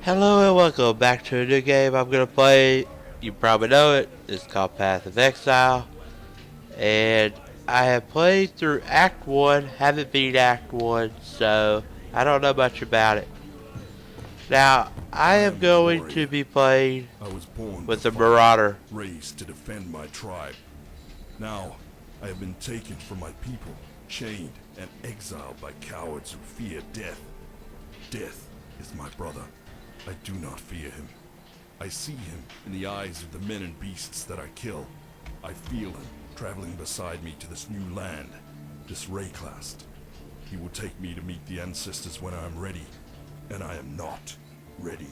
Hello and welcome back to a new game I'm gonna play. You probably know it. It's called Path of Exile. And I have played through Act 1, haven't beat Act 1, so I don't know much about it. Now, I am going to be playing with the Marauder. Raised to defend my tribe. Now, I have been taken from my people, chained and exiled by cowards who fear death. Death is my brother. I do not fear him. I see him in the eyes of the men and beasts that I kill. I feel him traveling beside me to this new land, this Rayclast. He will take me to meet the ancestors when I am ready, and I am not ready.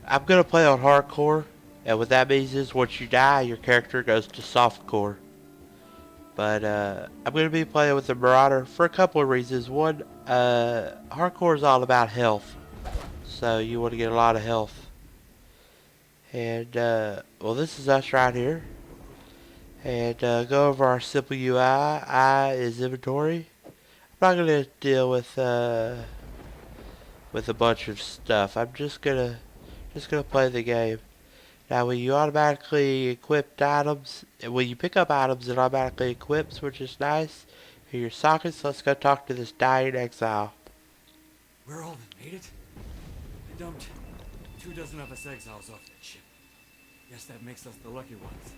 I'm gonna play on hardcore, and what that means is once you die, your character goes to softcore. But I'm gonna be playing with the Marauder for a couple of reasons. One, hardcore is all about health. So you want to get a lot of health. And, well, this is us right here. And go over our simple UI. I is inventory. I'm not going to deal with a bunch of stuff. I'm just gonna play the game. Now, when you automatically equip items, when you pick up items, it automatically equips, which is nice. Here are your sockets. Let's go talk to this dying exile. We're all that made it. I dumped 24 of us exiles off that ship. Guess that makes us the lucky ones.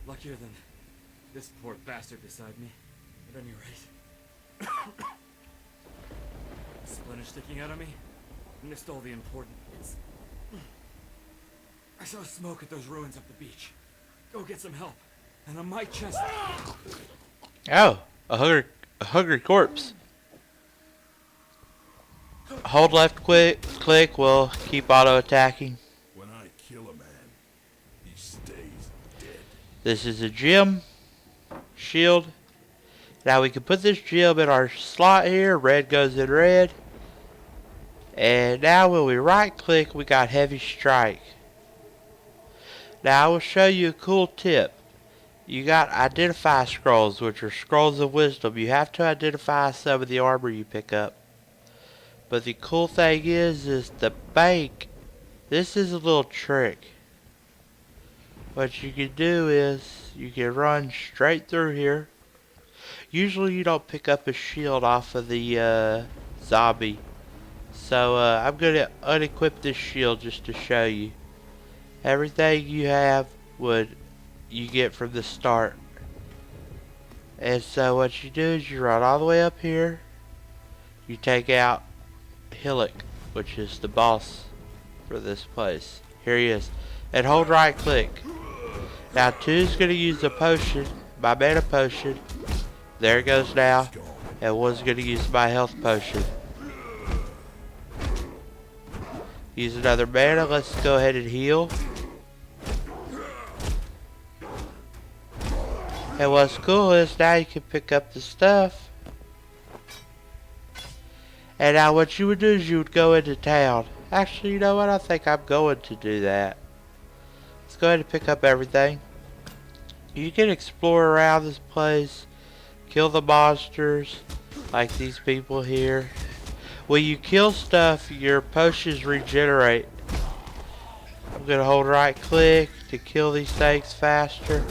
Luckier than this poor bastard beside me, at any rate. Splinter sticking out of me? Missed all the important bits. I saw smoke at those ruins up the beach. Go get some help. And on my chest... Oh, a hungry corpse. Hold left click will keep auto attacking. When I kill a man, he stays dead. This is a gem. Shield. Now we can put this gem in our slot here. Red goes in red. And now when we right click, we got heavy strike. Now I will show you a cool tip. You got identify scrolls, which are scrolls of wisdom. You have to identify some of the armor you pick up. But the cool thing is the bank. This is a little trick. What you can do is you can run straight through here. Usually you don't pick up a shield off of the zombie. So I'm going to unequip this shield just to show you. Everything you have you get from the start. And so what you do is you run all the way up here. You take out Hillock, which is the boss for this place. Here he is. And hold right click. Now 2 is going to use a potion, my mana potion. There it goes now. And 1's going to use my health potion. Use another mana. Let's go ahead and heal. And what's cool is now you can pick up the stuff. And now what you would do is you would go into town. Actually, you know what? I think I'm going to do that. Let's go ahead and pick up everything. You can explore around this place. Kill the monsters. Like these people here. When you kill stuff, your potions regenerate. I'm going to hold right click to kill these things faster.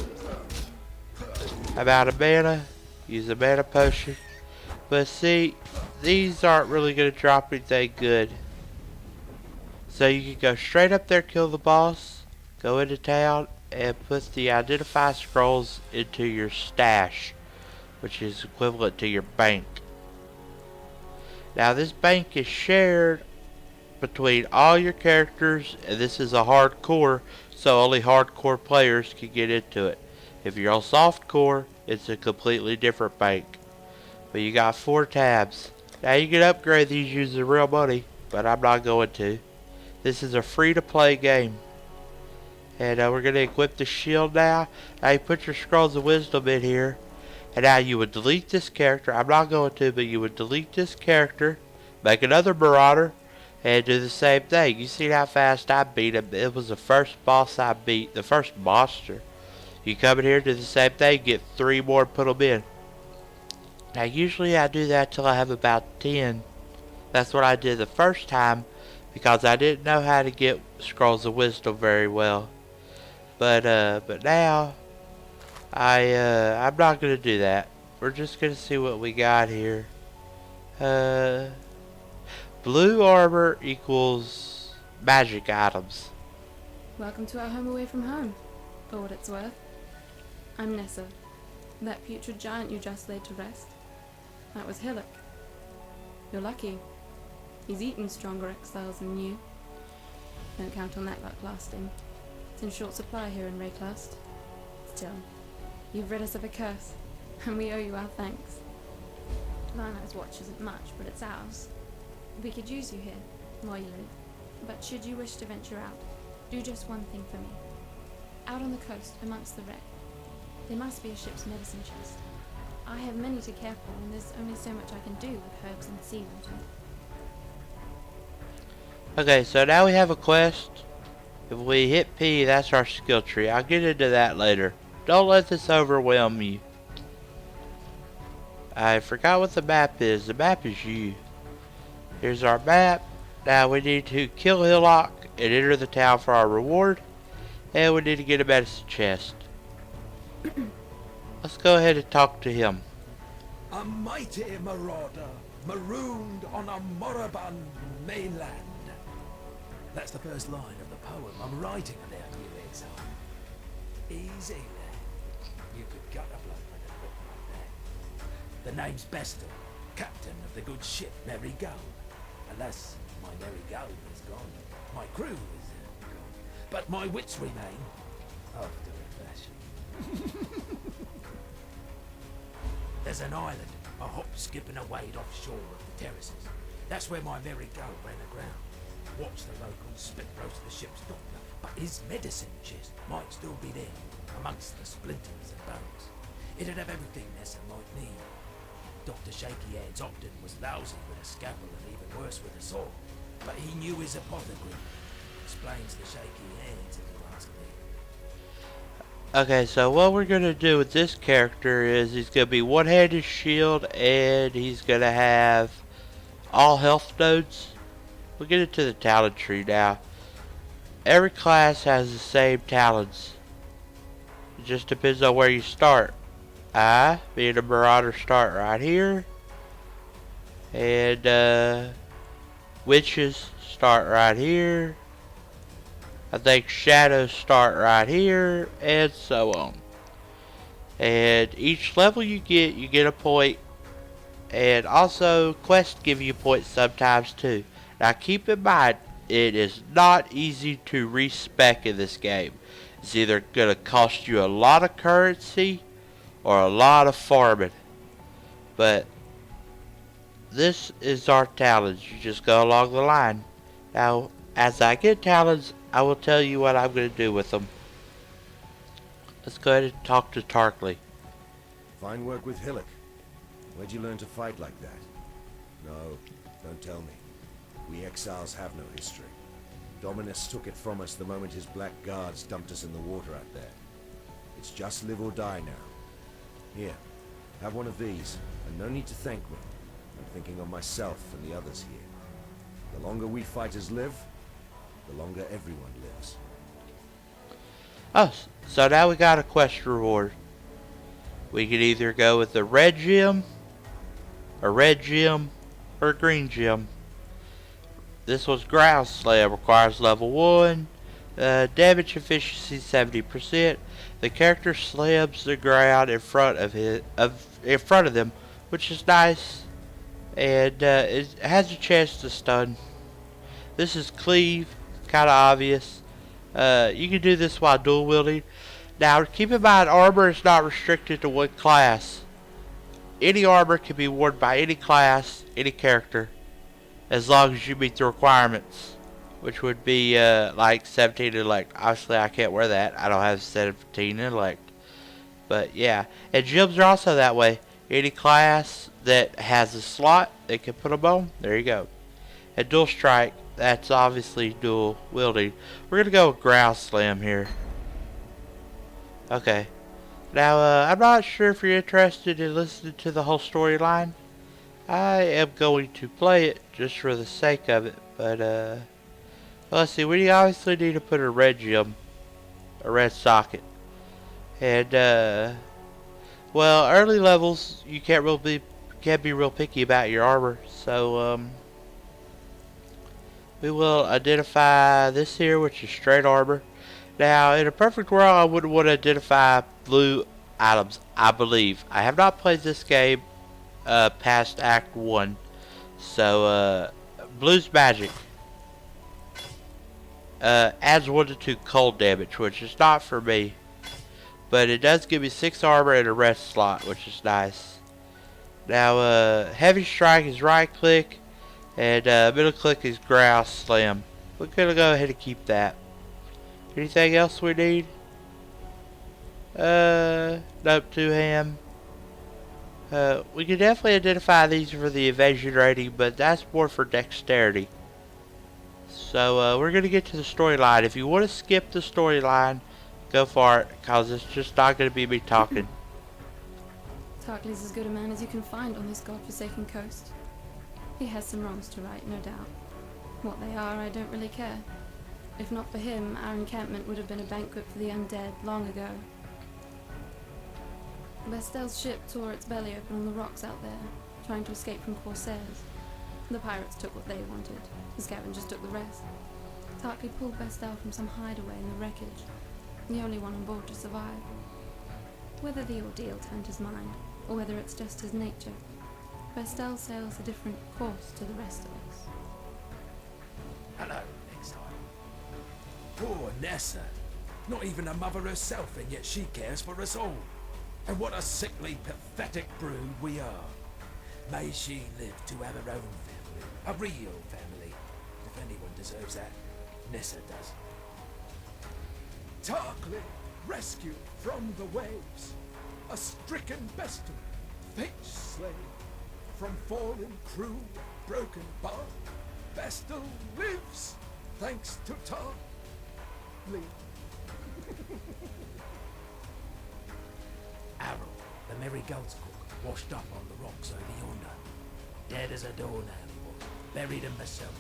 I'm out of mana. Use a mana potion. But see, these aren't really going to drop anything good. So you can go straight up there, kill the boss, go into town, and put the identify scrolls into your stash, which is equivalent to your bank. Now this bank is shared between all your characters, and this is a hardcore, so only hardcore players can get into it. If you're on softcore, it's a completely different bank. But you got 4 tabs. Now you can upgrade these using real money, but I'm not going to. This is a free to play game. And we're going to equip the shield now. Now you put your scrolls of wisdom in here. And now you would delete this character. I'm not going to, but you would delete this character. Make another Marauder. And do the same thing. You see how fast I beat him. It was the first boss I beat. The first monster. You come in here, do the same thing. Get 3 more, put them in. Now usually I do that till I have about 10. That's what I did the first time because I didn't know how to get scrolls of wisdom very well. But now I'm not gonna do that. We're just gonna see what we got here. Blue armor equals magic items. Welcome to our home away from home, for what it's worth. I'm Nessa, that putrid giant you just laid to rest. That was Hillock. You're lucky. He's eaten stronger exiles than you. Don't count on that luck lasting. It's in short supply here in Rayclast. Still, you've rid us of a curse, and we owe you our thanks. Lino's watch isn't much, but it's ours. We could use you here, while you live. But should you wish to venture out, do just one thing for me. Out on the coast, amongst the wreck, there must be a ship's medicine chest. I have many to care for, and there's only so much I can do with herbs and seawater. Okay, so now we have a quest. If we hit P, that's our skill tree. I'll get into that later. Don't let this overwhelm you. I forgot what the map is. The map is you. Here's our map. Now we need to kill Hillock and enter the town for our reward. And we need to get a medicine chest. Let's go ahead and talk to him. A mighty marauder, marooned on a moribund mainland. That's the first line of the poem I'm writing about you, exile. Easy there. You could gut a bloke with a book like that. The name's Bestel, captain of the good ship Merry Go. Alas, my Merry Go is gone. My crew is gone. But my wits remain, after a fashion. There's an island, a hop, skip and a wade offshore of the terraces. That's where my Merry Go ran aground. Watched the locals spit roast the ship's doctor, but his medicine chest might still be there, amongst the splinters and bones. It'd have everything Nessa might need. Dr. Shaky Hands Opton was lousy with a scalpel and even worse with a sword, but he knew his apothecary. Explains the shaky hands if you ask me. Okay, so what we're going to do with this character is he's going to be one-handed shield and he's going to have all health nodes. We'll get into the talent tree now. Every class has the same talents. It just depends on where you start. I, being a marauder, start right here. And witches start right here. I think shadows start right here, and so on. And each level you get a point. And also, quests give you points sometimes too. Now keep in mind, it is not easy to respec in this game. It's either going to cost you a lot of currency or a lot of farming. But this is our talents. You just go along the line. Now, as I get talents, I will tell you what I'm going to do with them. Let's go ahead and talk to Tarkley. Fine work with Hillock. Where'd you learn to fight like that? No, don't tell me. We exiles have no history. Dominus took it from us the moment his black guards dumped us in the water out there. It's just live or die now. Here, have one of these, and no need to thank me. I'm thinking of myself and the others here. The longer we fighters live, the longer everyone lives. Oh, so now we got a quest reward. We could either go with the red gem, a red gem, or a green gem. This was ground slam, requires level 1, damage efficiency 70%. The character slams the ground in front of them, which is nice, and it has a chance to stun. This is cleave, kind of obvious. You can do this while dual wielding. Now keep in mind, armor is not restricted to one class. Any armor can be worn by any class, any character, as long as you meet the requirements, which would be like 17 intellect. Obviously I can't wear that. I don't have 17 intellect. But yeah, and gems are also that way. Any class that has a slot, they can put them on. There you go. And dual strike, that's obviously dual wielding. We're gonna go with ground slam here. Okay. Now I'm not sure if you're interested in listening to the whole storyline. I am going to play it just for the sake of it, but let's see, we obviously need to put a red gem, a red socket, and well, early levels you can't be real picky about your armor, so we will identify this here, which is straight armor. Now, in a perfect world, I would want to identify blue items, I believe. I have not played this game past Act 1. So, blue's magic. Adds 1 to 2 cold damage, which is not for me. But it does give me 6 armor and a rest slot, which is nice. Now, heavy strike is right click. And middle click is growl slam. We're gonna go ahead and keep that. Anything else we need? Nope, 2 ham. We can definitely identify these for the evasion rating, but that's more for dexterity. So we're gonna get to the storyline. If you want to skip the storyline, go for it, cause it's just not gonna be me talking. Tarkley's as good a man as you can find on this godforsaken coast. He has some wrongs to right, no doubt. What they are, I don't really care. If not for him, our encampment would have been a banquet for the undead long ago. Bestel's ship tore its belly open on the rocks out there, trying to escape from corsairs. The pirates took what they wanted. The scavengers took the rest. Tarkley pulled Bestel from some hideaway in the wreckage, the only one on board to survive. Whether the ordeal turned his mind, or whether it's just his nature, Bestel sails a different course to the rest of us. Hello, exile. Poor Nessa. Not even a mother herself, and yet she cares for us all. And what a sickly, pathetic brood we are. May she live to have her own family, a real family. If anyone deserves that, Nessa does. Tarkley, rescued from the waves. A stricken Bestel, fate slave. From fallen crew, broken bark, Bestel lives, thanks to Tarkley. Arrow, the merry goat's cook, washed up on the rocks over yonder. Dead as a doornail he was, buried him myself.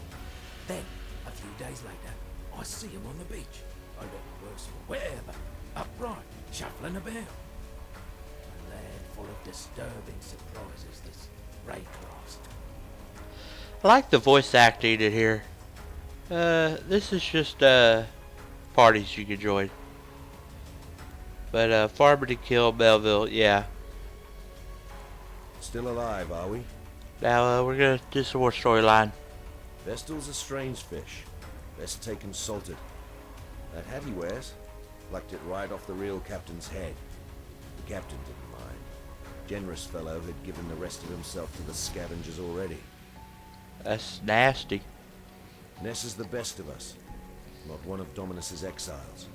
Then, a few days later, I see him on the beach. I got worse for wear, but upright, shuffling about. A lad full of disturbing surprises, this Raycroft. I like the voice acting in here. This is just parties you can join. But Farmer to Kill, Belleville, yeah. Still alive, are we? Now we're gonna do some more storyline. Vestal's a strange fish. Best taken salted. That hat he wears, plucked it right off the real captain's head. The captain didn't mind. Generous fellow had given the rest of himself to the scavengers already. That's nasty. Ness is the best of us. Not one of Dominus's exiles.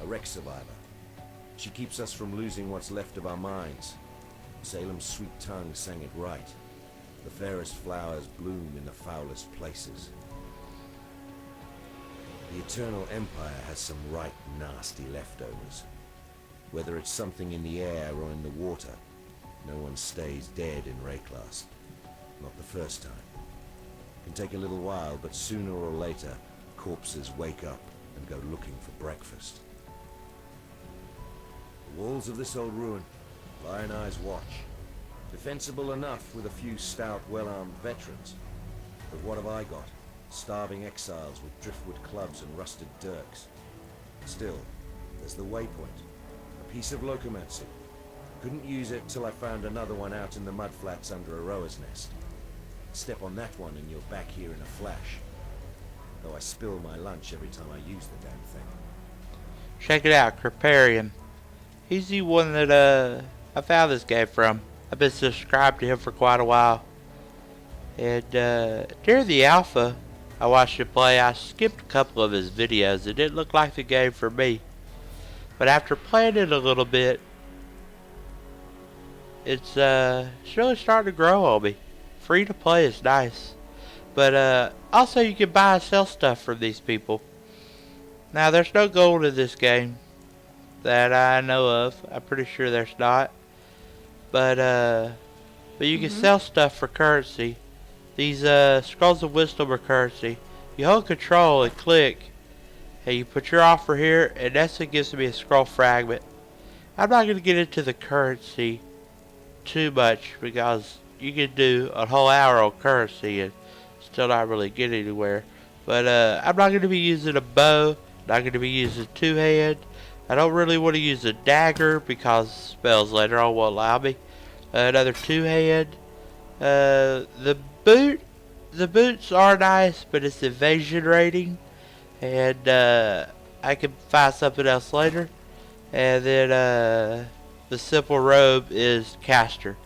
A wreck survivor. She keeps us from losing what's left of our minds. Salem's sweet tongue sang it right. The fairest flowers bloom in the foulest places. The Eternal Empire has some right nasty leftovers. Whether it's something in the air or in the water, no one stays dead in Rayclast. Not the first time. Can take a little while, but sooner or later, corpses wake up and go looking for breakfast. The walls of this old ruin, Lion Eyes watch. Defensible enough with a few stout, well-armed veterans. But what have I got? Starving exiles with driftwood clubs and rusted dirks. Still, there's the waypoint. A piece of locomancy. Couldn't use it till I found another one out in the mudflats under a rower's nest. Step on that one and you're back here in a flash. Though I spill my lunch every time I use the damn thing. Check it out, Creparium. He's the one that I found this game from. I've been subscribed to him for quite a while. And during the alpha I watched him play, I skipped a couple of his videos. It didn't look like the game for me. But after playing it a little bit, it's really starting to grow on me. Free to play is nice. But also you can buy and sell stuff from these people. Now there's no gold in this game that I know of. I'm pretty sure there's not. But but you can sell stuff for currency. These scrolls of wisdom are currency. You hold control and click, and you put your offer here, and that's what gives me a scroll fragment. I'm not going to get into the currency too much because you can do a whole hour on currency and still not really get anywhere. But I'm not going to be using a bow, not going to be using two-hand. I don't really want to use a dagger because spells later on won't allow me. Another two-hand. The boots are nice, but it's evasion rating, and I can find something else later. And then the simple robe is caster.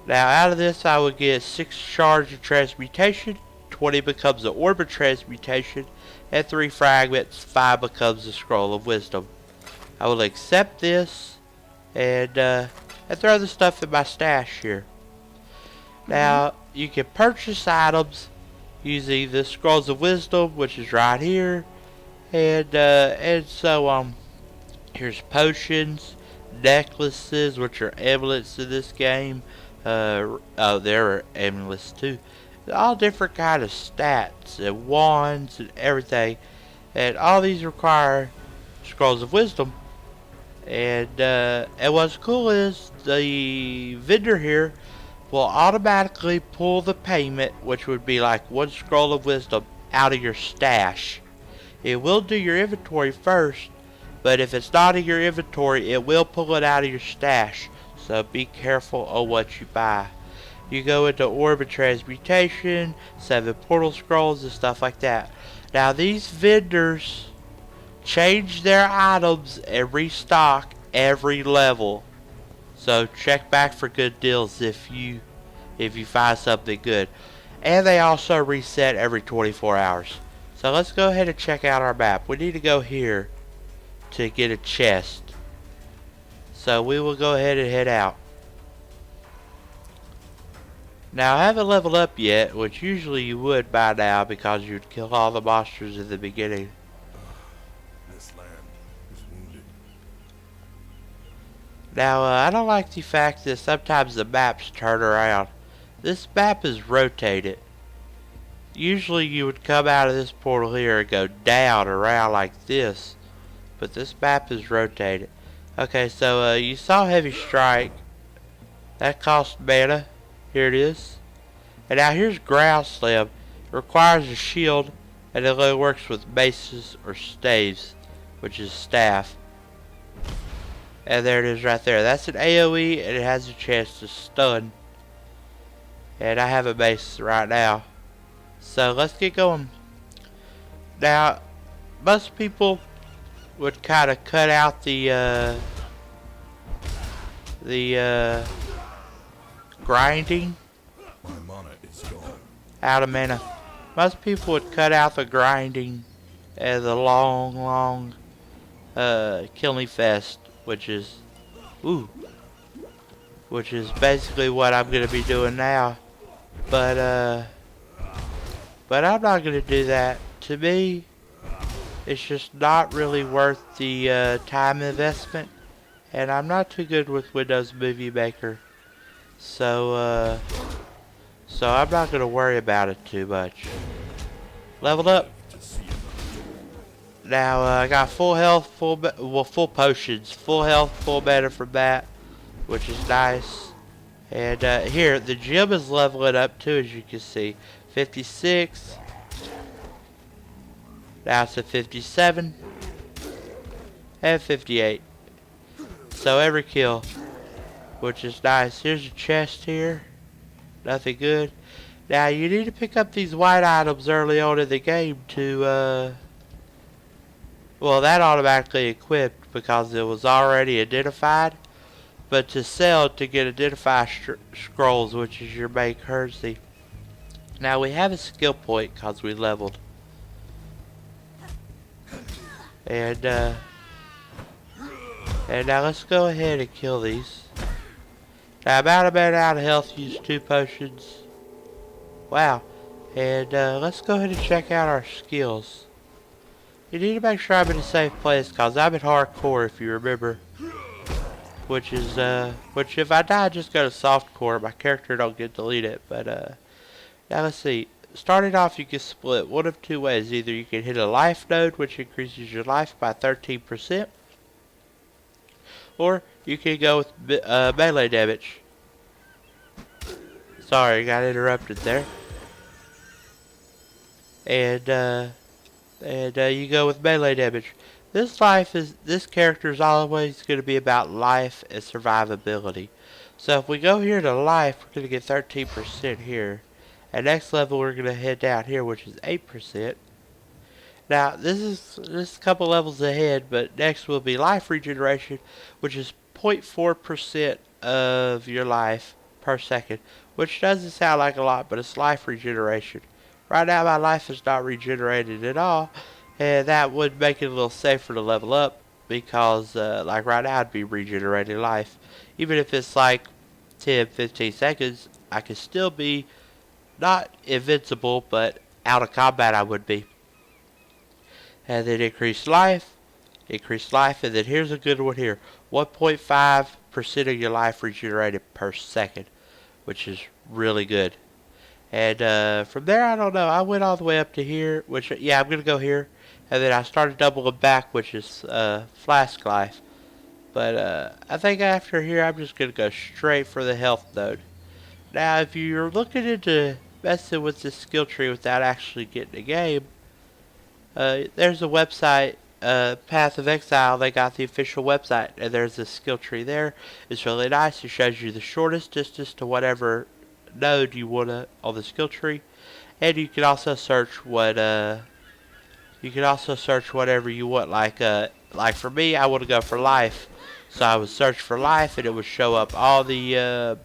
Now out of this I would get 6 shards of transmutation, 20 becomes an orb of transmutation, and 3 fragments, 5 becomes a scroll of wisdom. I will accept this and throw the stuff in my stash here. Now you can purchase items using the scrolls of wisdom, which is right here, and so on. Here's potions, necklaces, which are amulets in this game. Oh, there are amulets too. All different kind of stats and wands and everything, and all these require scrolls of wisdom. And what's cool is the vendor here will automatically pull the payment, which would be like 1 scroll of wisdom, out of your stash. It will do your inventory first, but if it's not in your inventory, it will pull it out of your stash. So be careful on what you buy. You go into orb of transmutation, 7 portal scrolls and stuff like that. Now these vendors change their items and restock every level. So check back for good deals if you find something good. And they also reset every 24 hours. So let's go ahead and check out our map. We need to go here to get a chest. So we will go ahead and head out. Now I haven't leveled up yet, which usually you would by now because you'd kill all the monsters in the beginning. This land is wounded. Now I don't like the fact that sometimes the maps turn around. This map is rotated. Usually you would come out of this portal here and go down around like this, but this map is rotated. Okay, so you saw heavy strike. That cost mana. Here it is. And now here's ground slam. It requires a shield, and it only works with maces or staves, which is staff. And there it is right there. That's an AoE, and it has a chance to stun. And I have a mace right now. So let's get going. Now, most people would kind of cut out the grinding. My mana is gone. Out of mana. Most people would cut out the grinding and the long killing fest, which is basically what I'm gonna be doing now. But I'm not gonna do that. To me, it's just not really worth the time investment, and I'm not too good with Windows Movie Maker, so I'm not gonna worry about it too much. Leveled up. Now I got full health, full potions, full health, full mana from that, which is nice. And here the gym is leveling up too, as you can see. 56. Now it's at 57 and 58. So every kill, which is nice. Here's a chest here. Nothing good. Now you need to pick up these white items early on in the game to well, that automatically equipped because it was already identified. But to sell, to get identified scrolls, which is your main currency. Now we have a skill point because we leveled. And now let's go ahead and kill these. Now I'm out of health, use 2 potions. Wow. And let's go ahead and check out our skills. You need to make sure I'm in a safe place because I'm at hardcore, if you remember. which if I die, just go to softcore. My character don't get deleted. But now let's see. Starting off, you can split one of two ways. Either you can hit a life node, which increases your life by 13%, or you can go with melee damage. Sorry, got interrupted there. And you go with melee damage. This character is always going to be about life and survivability. So if we go here to life, we're going to get 13% here. At next level, we're going to head down here, which is 8%. Now, this is a couple levels ahead, but next will be life regeneration, which is 0.4% of your life per second, which doesn't sound like a lot, but it's life regeneration. Right now, my life is not regenerated at all, and that would make it a little safer to level up, because like right now, I'd be regenerating life. Even if it's like 10-15 seconds, I could still be not invincible, but out of combat I would be. And then increase life, and then here's a good one here. 1.5% of your life regenerated per second, which is really good. And from there, I don't know, I went all the way up to here, which, yeah, I'm going to go here. And then I started doubling back, which is flask life. But I think after here, I'm just going to go straight for the health node. Now, if you're looking into messing with this skill tree without actually getting a game, there's a website, Path of Exile. They got the official website, and there's a skill tree there. It's really nice. It shows you the shortest distance to whatever node you want to on the skill tree, and you can also search whatever you want. Like for me, I want to go for life, so I would search for life, and it would show up all the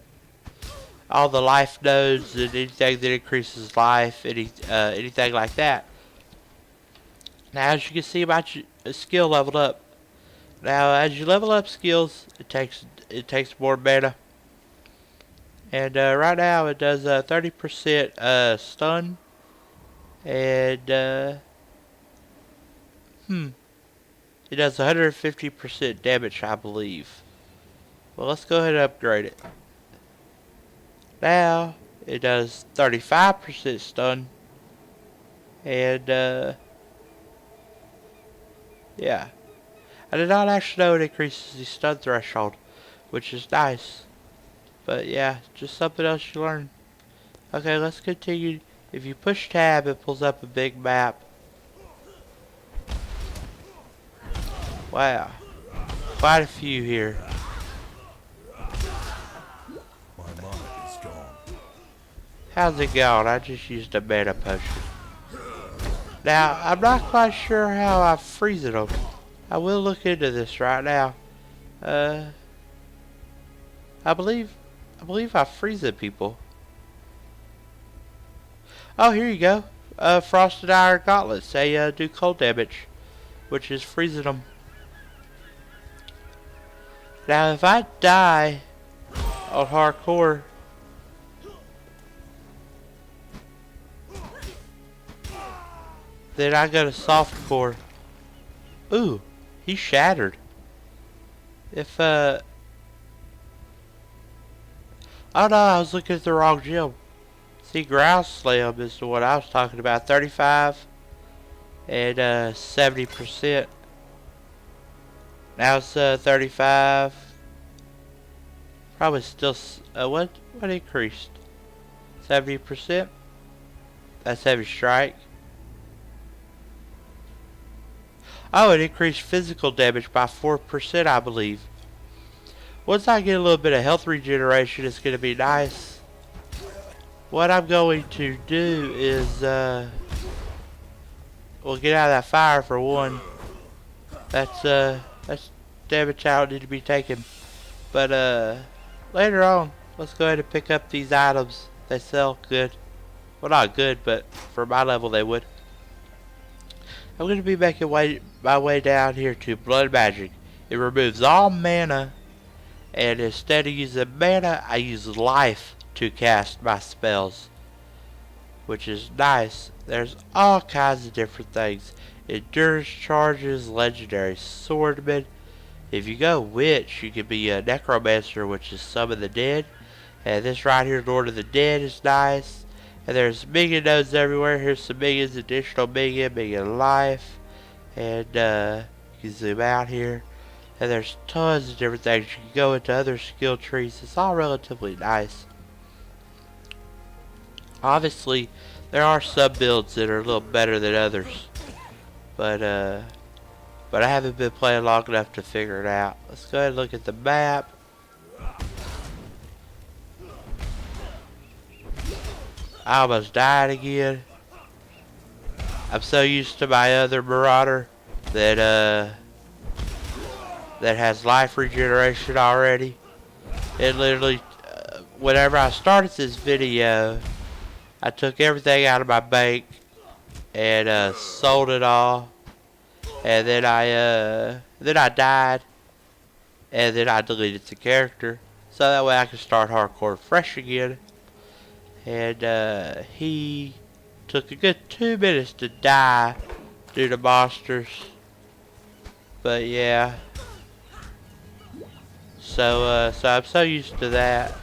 life nodes and anything that increases life, anything like that. Now, as you can see, my skill leveled up. Now, as you level up skills, it takes more mana. And right now, it does 30% stun, and it does 150% damage, I believe. Well, let's go ahead and upgrade it. Now, it does 35% stun, and yeah. I did not actually know it increases the stun threshold, which is nice. But yeah, just something else you learn. Okay, let's continue. If you push tab, it pulls up a big map. Wow. Quite a few here. My mana is gone. How's it going? I just used a mana potion. Now, I'm not quite sure how I freeze them. I will look into this right now. I believe I freeze the people. Oh, here you go. Frosted Iron Gauntlets. They do cold damage, which is freezing them. Now, if I die on hardcore, then I go to softcore. Ooh, he shattered. If oh no, I was looking at the wrong gym. See, Ground Slam is the one I was talking about. 35 and 70%. Now it's 35. Probably still what increased? 70%. That's Heavy Strike. Oh, it increased physical damage by 4%, I believe. Once I get a little bit of health regeneration, it's going to be nice. What I'm going to do is, we'll get out of that fire for one. That's damage I don't need to be taken. But, later on, let's go ahead and pick up these items. They sell good. Well, not good, but for my level they would. I'm going to be making my way down here to Blood Magic. It removes all mana, and instead of using mana, I use life to cast my spells, which is nice. There's all kinds of different things. Endurance charges, legendary swordman, If you go witch, you could be a necromancer, which is summon the dead. And this right here, Lord of the Dead, is nice. And there's minion nodes everywhere. Here's some minions, additional minion life. And you can zoom out here. And there's tons of different things. You can go into other skill trees. It's all relatively nice. Obviously, there are some builds that are a little better than others. But I haven't been playing long enough to figure it out. Let's go ahead and look at the map. I almost died again. I'm so used to my other marauder that has life regeneration already. It literally, whenever I started this video, I took everything out of my bank and sold it all, and then I died, and then I deleted the character so that way I could start hardcore fresh again. And he took a good 2 minutes to die due to monsters. But yeah. So I'm so used to that.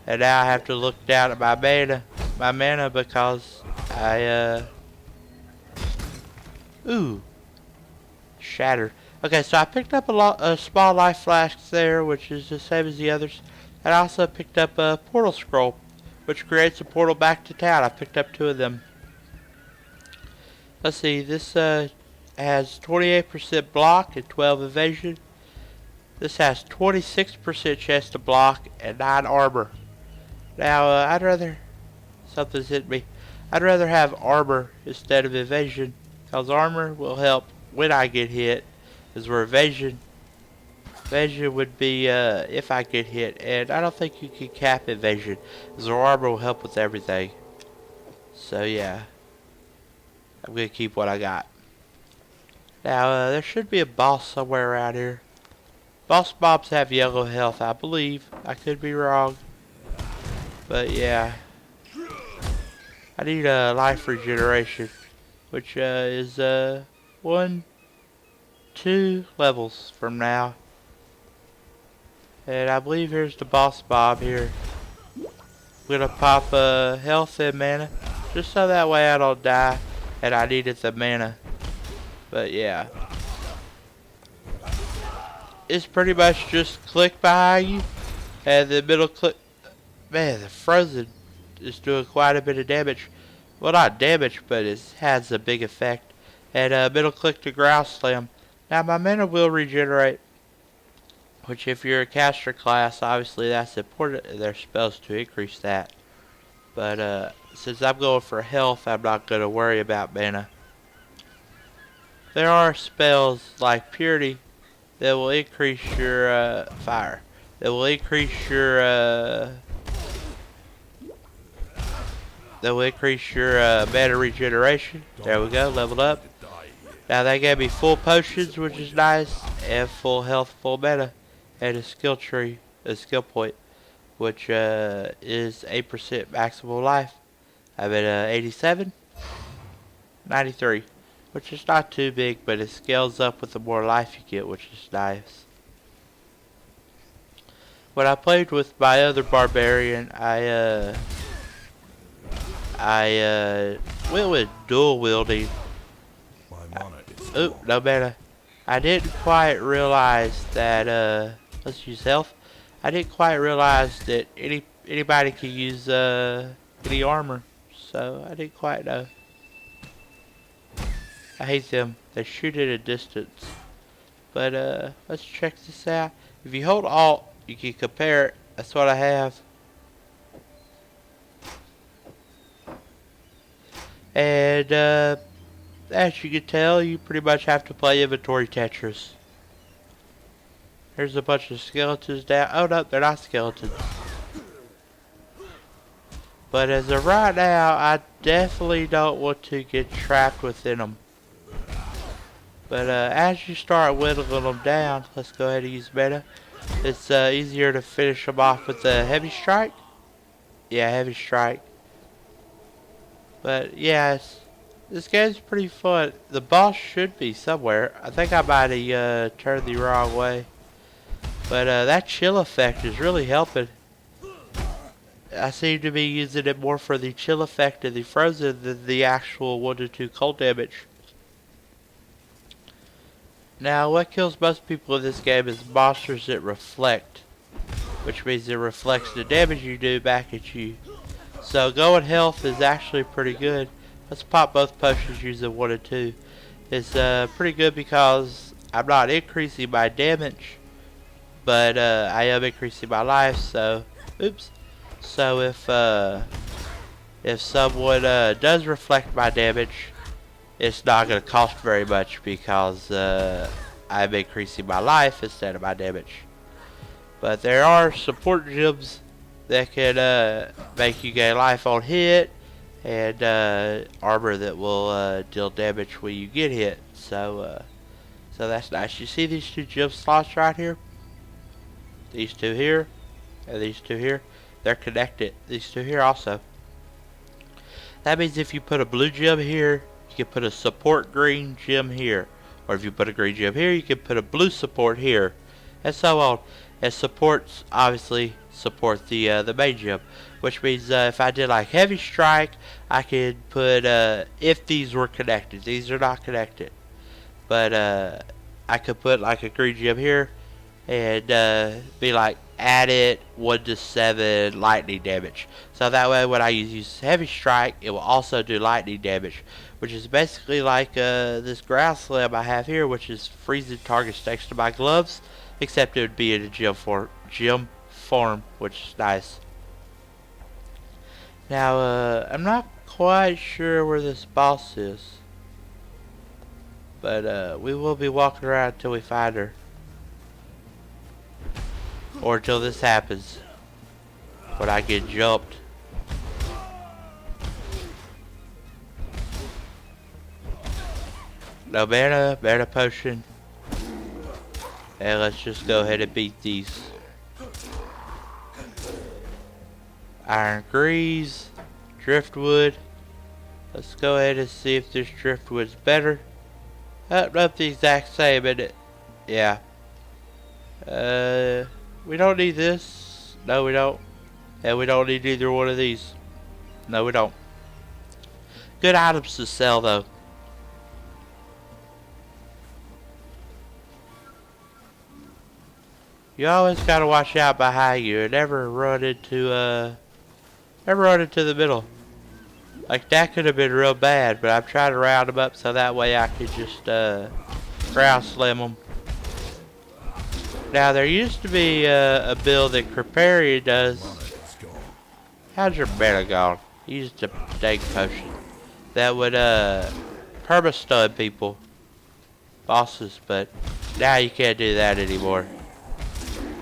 And now I have to look down at my mana because ooh, shattered. Okay, so I picked up a small life flask there, which is the same as the others. And I also picked up a portal scroll, which creates a portal back to town. I picked up 2 of them. Let's see, this has 28% block and 12 evasion. This has 26% chance to block and 9 armor. Now, I'd rather... Something's hit me. I'd rather have armor instead of evasion, because armor will help when I get hit, as where evasion would be if I get hit, and I don't think you can cap evasion, as armor will help with everything. So yeah, I'm gonna keep what I got. Now there should be a boss somewhere around here. Boss mobs have yellow health, I believe. I could be wrong, but yeah. I need a life regeneration, which is 1, 2 levels from now. And I believe here's the boss mob here. I'm gonna pop health and mana, just so that way I don't die, and I needed the mana. But yeah. It's pretty much just click behind you, and the middle click. Man, the frozen is doing quite a bit of damage. Well, not damage, but it has a big effect. And middle click to growl slam. Now my mana will regenerate, which if you're a caster class, obviously that's important. There's spells to increase that. But since I'm going for health, I'm not going to worry about mana. There are spells like Purity that will increase your fire. That will increase your mana regeneration. There we go, leveled up. Now they gave me full potions, which is nice, and full health, full mana, and a skill tree, a skill point, which is 8% maximal life. I'm at 87, 93, which is not too big, but it scales up with the more life you get, which is nice. When I played with my other barbarian, I went with dual wielding. Oop, no mana. I didn't quite realize that, let's use health. I didn't quite realize that anybody can use any armor, so I didn't quite know. I hate them. They shoot at a distance. But let's check this out. If you hold Alt, you can compare it. That's what I have. And as you can tell, you pretty much have to play inventory Tetris. There's a bunch of skeletons down. Oh no, they're not skeletons. But as of right now, I definitely don't want to get trapped within them. But as you start whittling them down, let's go ahead and use mana. It's easier to finish them off with a heavy strike. Yeah, heavy strike. But yeah, this game's pretty fun. The boss should be somewhere. I think I might have turned the wrong way. But that chill effect is really helping. I seem to be using it more for the chill effect of the frozen than the actual 1 to 2 cold damage. Now, what kills most people in this game is monsters that reflect, which means it reflects the damage you do back at you. So going health is actually pretty good. Let's pop both potions using 1 and 2. It's pretty good because I'm not increasing my damage, but I am increasing my life. So, oops. So if someone does reflect my damage, it's not going to cost very much because I'm increasing my life instead of my damage. But there are support gems that can make you gain life on hit, and armor that will deal damage when you get hit. So that's nice. You see these 2 gem slots right here? These 2 here, and these 2 here. They're connected. These 2 here also. That means if you put a blue gem here, you can put a support green gem here. Or if you put a green gem here, you can put a blue support here. And so on. And supports obviously support the main gem. Which means if I did like heavy strike, I could put if these were connected. These are not connected. But I could put like a green gem here and be like add it 1 to 7 lightning damage. So that way when I use heavy strike, it will also do lightning damage, which is basically like this ground slam I have here, which is freezing targets next to my gloves, except it would be in a gem form, which is nice. Now I'm not quite sure where this boss is, but we will be walking around until we find her. Or until this happens, when I get jumped. No mana potion. And let's just go ahead and beat these. Iron grease, driftwood. Let's go ahead and see if this driftwood's better. Not the exact same, isn't it? Yeah. We don't need this. No, we don't. And we don't need either one of these. No, we don't. Good items to sell, though. You always gotta watch out behind you and never run into the middle. Like that could have been real bad, but I'm trying to round them up so that way I could just ground slam them. Now there used to be a build that Creperia does. How's your mana gone? You used a dank potion that would perma-stun people, bosses, but now you can't do that anymore.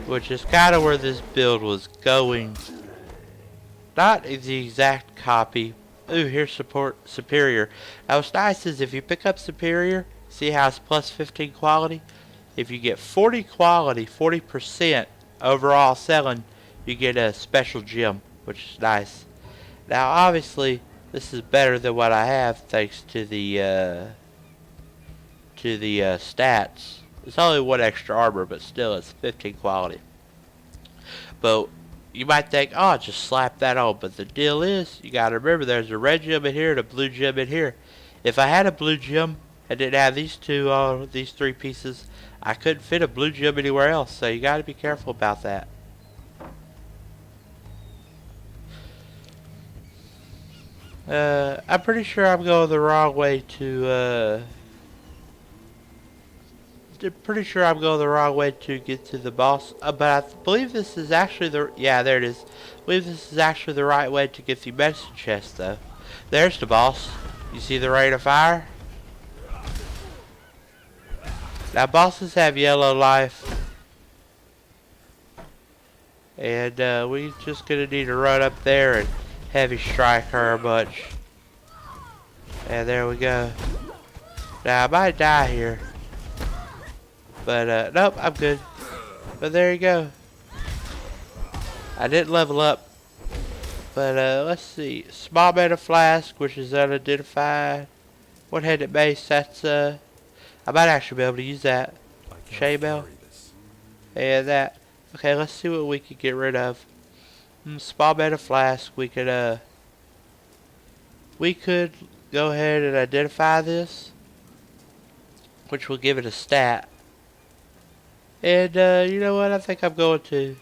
Which is kind of where this build was going. Not the exact copy. Ooh, here's superior. Now what's nice is if you pick up superior, see how it's plus 15 quality? If you get 40 quality, 40% overall selling, you get a special gem, which is nice. Now obviously this is better than what I have thanks to the stats. It's only 1 extra armor, but still it's 15 quality. But you might think, oh, just slap that on. But the deal is, you gotta remember there's a red gem in here and a blue gem in here. If I had a blue gem and didn't have these 3 pieces, I couldn't fit a blue gem anywhere else. So you gotta be careful about that. I'm pretty sure I'm going the wrong way to get to the boss, but I believe this is actually there it is. I believe this is actually the right way to get the medicine chest though. There's the boss. You see the rate of fire? Now bosses have yellow life. And we're just gonna need to run up there and heavy strike her a bunch. And there we go. Now I might die here. But nope, I'm good. But there you go. I didn't level up. But let's see. Small mana flask, which is unidentified. One-handed mace, that's I might actually be able to use that. Chainmail. And that. Okay, let's see what we can get rid of. Small beta flask. We could go ahead and identify this, which will give it a stat. And you know what? I think I'm going to.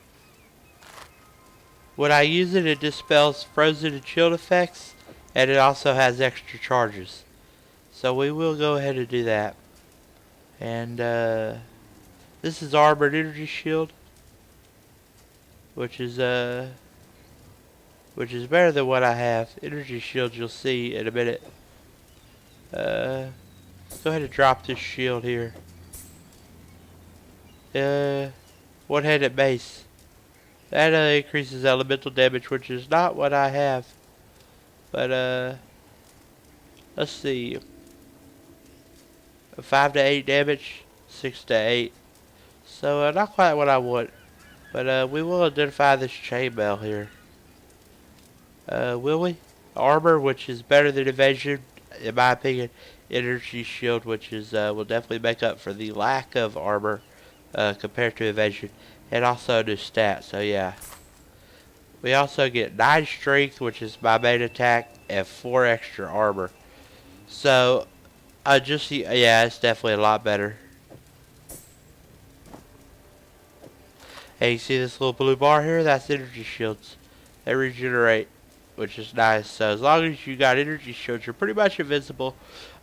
When I use it, it dispels frozen and chilled effects, and it also has extra charges. So we will go ahead and do that. And this is armored energy shield, which is better than what I have. Energy shield, you'll see in a minute. Go ahead and drop this shield here. One-handed mace. That increases elemental damage, which is not what I have. But let's see. 5 to 8 damage, 6 to 8. So not quite what I want. But we will identify this chainmail here. Will we? Armor, which is better than evasion, in my opinion. Energy shield, which is will definitely make up for the lack of armor compared to evasion, and also a new stat. So yeah, we also get 9 strength, which is my main attack, and 4 extra armor. So yeah, it's definitely a lot better. Hey, you see this little blue bar here? That's energy shields. They regenerate, which is nice. So as long as you got energy shields, you're pretty much invincible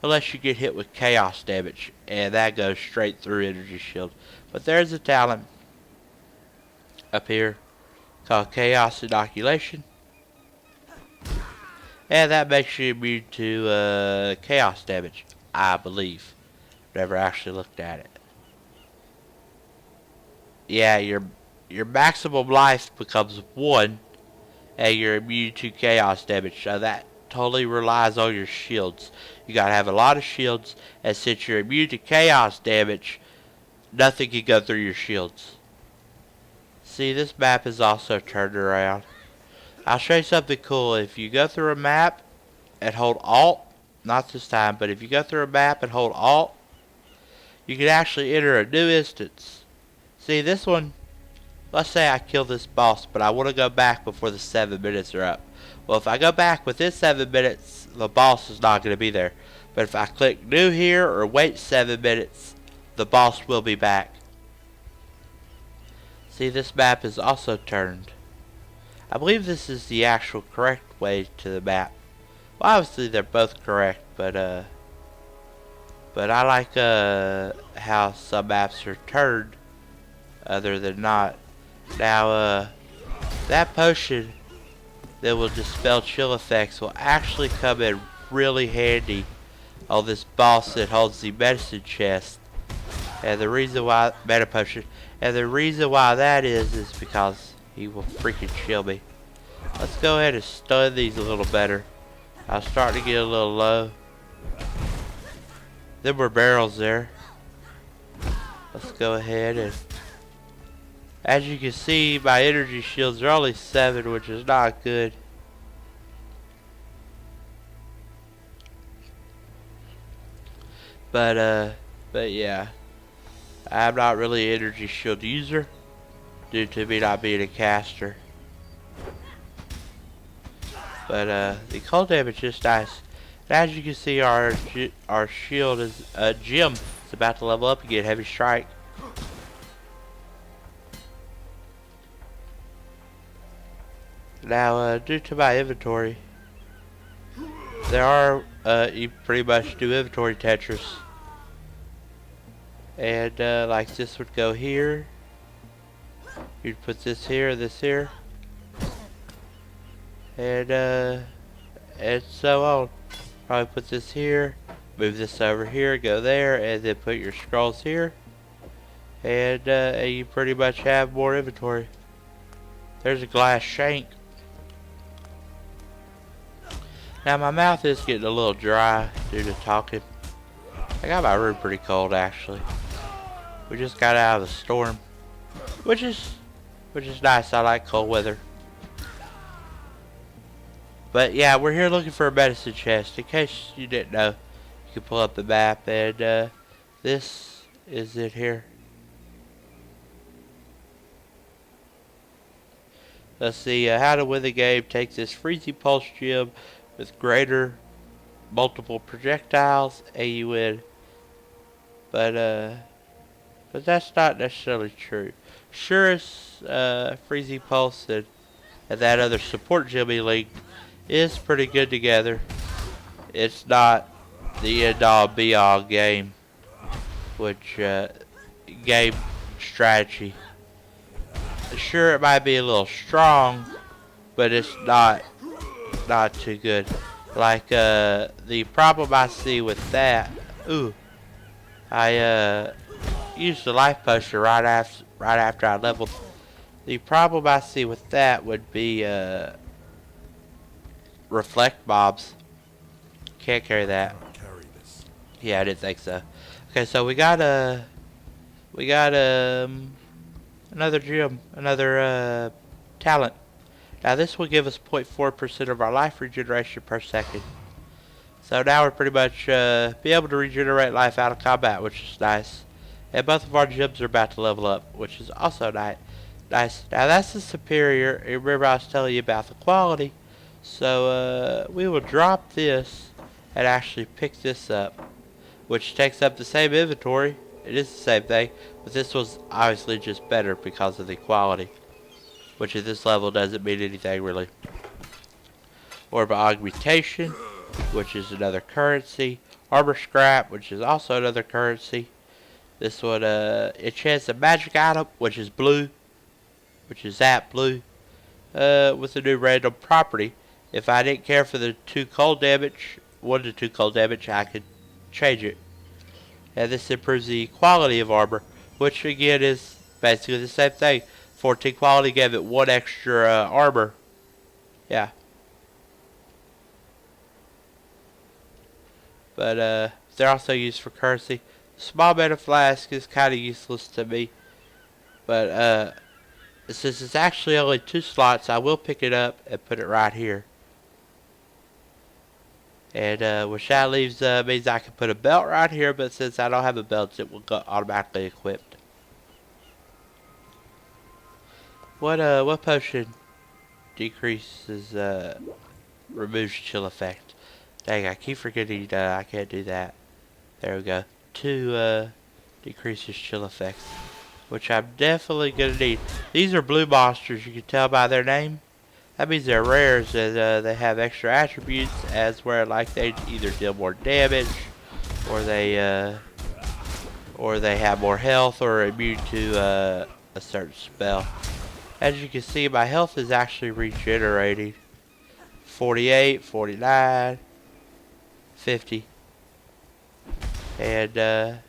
unless you get hit with chaos damage, and that goes straight through energy shield. But there's a talent up here called chaos inoculation, and that makes you immune to chaos damage, I believe. Never actually looked at it. Yeah, your maximum life becomes 1, and you're immune to chaos damage. So that totally relies on your shields. You gotta have a lot of shields, and since you're immune to chaos damage, nothing can go through your shields. See, this map is also turned around. I'll show you something cool. If you go through a map and hold Alt, not this time, but if you go through a map and hold Alt, you can actually enter a new instance. See, this one, let's say I kill this boss, but I want to go back before the 7 minutes are up. Well, if I go back within 7 minutes, the boss is not going to be there. But if I click new here or wait 7 minutes, the boss will be back. See, this map is also turned. I believe this is the actual correct way to the map. Well, obviously they're both correct, but I like how some maps are turned other than not. Now, that potion that will dispel chill effects will actually come in really handy on this boss that holds the medicine chest. And the reason why, meta potion, and the reason why that is because he will freaking chill me. Let's go ahead and stun these a little better. I'm starting to get a little low. There were barrels there. Let's go ahead and, as you can see, my energy shields are only 7, which is not good. But yeah, I'm not really an energy shield user due to me not being a caster. But the cold damage is nice. And as you can see, our shield is Jim is about to level up and get heavy strike. Now, due to my inventory, there are you pretty much do inventory Tetris, and like this would go here. You'd put this here, and so on. Probably put this here, move this over here, go there, and then put your scrolls here, and you pretty much have more inventory. There's a glass shank. Now my mouth is getting a little dry due to talking. I got my room pretty cold actually. We just got out of the storm, which is nice. I like cold weather. But yeah, we're here looking for a medicine chest. In case you didn't know, you can pull up the map, and this is it here. Let's see, how to win the game. Take this freezy pulse gem with greater multiple projectiles and you win. But that's not necessarily true. Sure as freezy pulse and that other support gem he linked is pretty good together. It's not the end all be all game, which game strategy. Sure, it might be a little strong, but it's not too good. Like the problem I see with that. Ooh, I used the life potion right after I leveled. The problem I see with that would be reflect mobs. Can't carry that. Carry this. Yeah, I didn't think so. Okay, so we got another gem, another talent. Now this will give us 0.4% of our life regeneration per second. So now we're pretty much be able to regenerate life out of combat, which is nice. And both of our gems are about to level up, which is also nice. Now that's the superior. Remember I was telling you about the quality. So we will drop this and actually pick this up, which takes up the same inventory. It is the same thing, but this was obviously just better because of the quality, which at this level doesn't mean anything really. Orb of augmentation, which is another currency. Armor scrap, which is also another currency. This one enchants a magic item, which is blue, which is that blue, with a new random property. If I didn't care for the 2 cold damage, 1 to 2 cold damage, I could change it. And this improves the quality of armor, which again is basically the same thing. 14 quality gave it 1 extra armor. Yeah. But they're also used for currency. Small mana flask is kind of useless to me. But since it's actually only 2 slots, I will pick it up and put it right here. And which that leaves means I can put a belt right here, but since I don't have a belt, it will go automatically equipped. What potion decreases removes chill effect? Dang, I keep forgetting I can't do that. There we go. 2 decreases chill effects, which I'm definitely gonna need. These are blue monsters, you can tell by their name. That means they're rares and they have extra attributes, as where like they either deal more damage, or they have more health, or are immune to a certain spell. As you can see, my health is actually regenerating. 48, 49, 50, and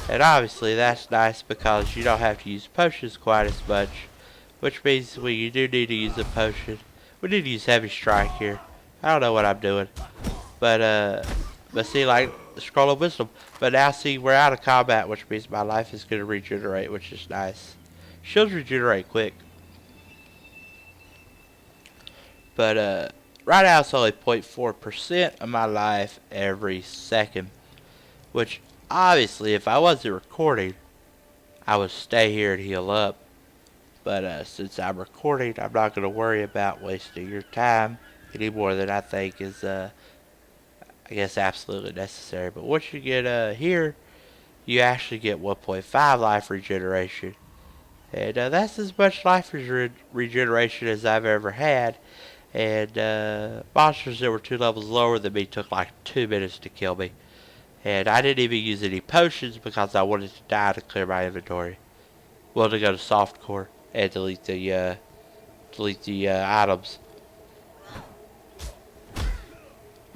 obviously that's nice because you don't have to use potions quite as much. Which means when you do need to use a potion, we need to use heavy strike here. I don't know what I'm doing, but see, like the scroll of wisdom. But now see, we're out of combat, which means my life is gonna regenerate, which is nice. Shields regenerate quick, but right now it's only 0.4% of my life every second. Which obviously, if I wasn't recording, I would stay here and heal up. But since I'm recording, I'm not going to worry about wasting your time any more than I think is, I guess, absolutely necessary. But once you get here, you actually get 1.5 life regeneration. And that's as much life regeneration as I've ever had. And monsters that were 2 levels lower than me took like 2 minutes to kill me. And I didn't even use any potions because I wanted to die to clear my inventory. Well, to go to softcore and delete the items.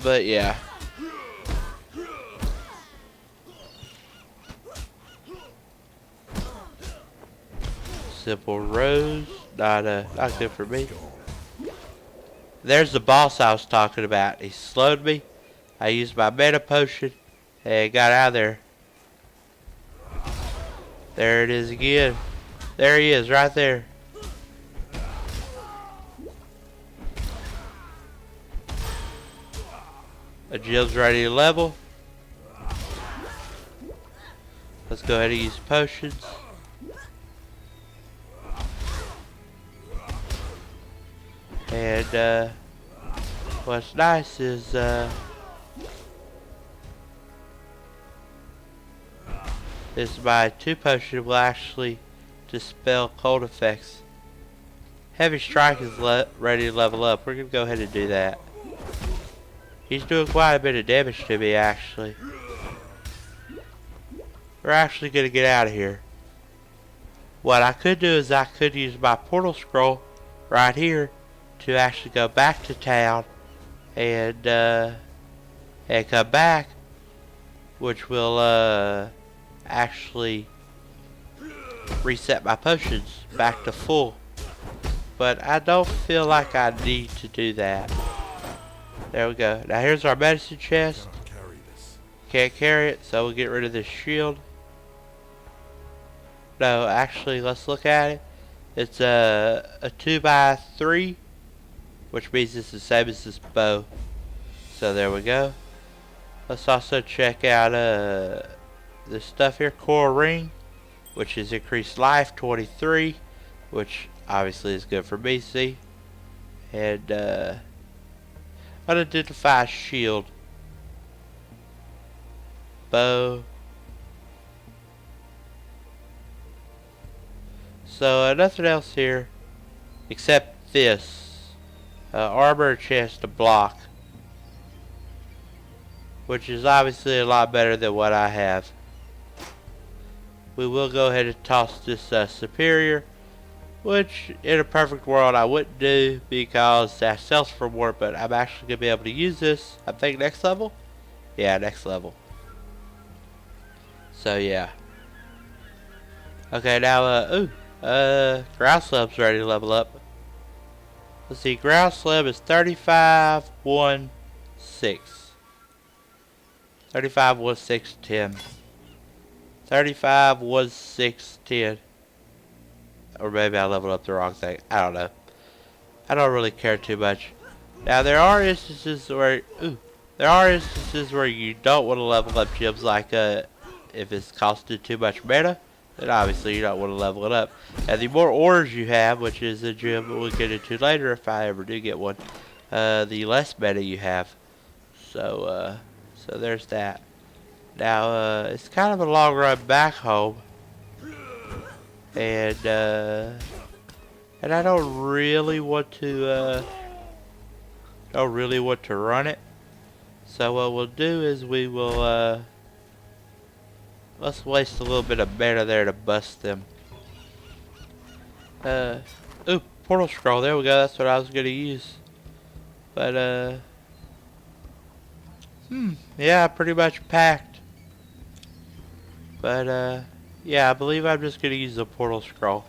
But yeah. Simple rose, not good for me. There's the boss I was talking about. He slowed me. I used my mana potion and got out of there. There it is again. There he is, right there. A Jill's ready to level. Let's go ahead and use potions. And what's nice is my 2 potion will actually dispel cold effects. Heavy strike is ready to level up. We're gonna go ahead and do that. He's doing quite a bit of damage to me, actually. We're actually gonna get out of here. What I could do is I could use my portal scroll right here to actually go back to town and come back, which will actually reset my potions back to full. But I don't feel like I need to do that. There we go. Now here's our medicine chest. Can't carry it, so we'll get rid of this shield. No, actually, let's look at it. It's a 2x3, which means it's the same as this bow. So there we go. Let's also check out this stuff here, coral ring, which is increased life 23, which obviously is good for me, see. And unidentified shield, bow. So nothing else here except this armor chest to block, which is obviously a lot better than what I have. We will go ahead and toss this superior, which in a perfect world I wouldn't do because that sells for more, but I'm actually going to be able to use this, I think, next level? Yeah, next level. So yeah. Okay, now, ground slab's ready to level up. Let's see, ground slab is 35, 1, 6. 35, 1, 6, 10. 35, 1, 6, 10. Or maybe I leveled up the wrong thing. I don't know. I don't really care too much. Now there are instances where you don't want to level up gems, like if it's costing too much mana, then obviously you don't want to level it up. And the more ores you have, which is a gem we'll get into later if I ever do get one, the less mana you have. So so there's that. Now it's kind of a long run back home, and I don't really want to run it. So what we'll do is we will let's waste a little bit of mana there to bust them. Ooh, portal scroll, there we go, that's what I was gonna use. But yeah, pretty much packed. But yeah, I believe I'm just gonna use the portal scroll.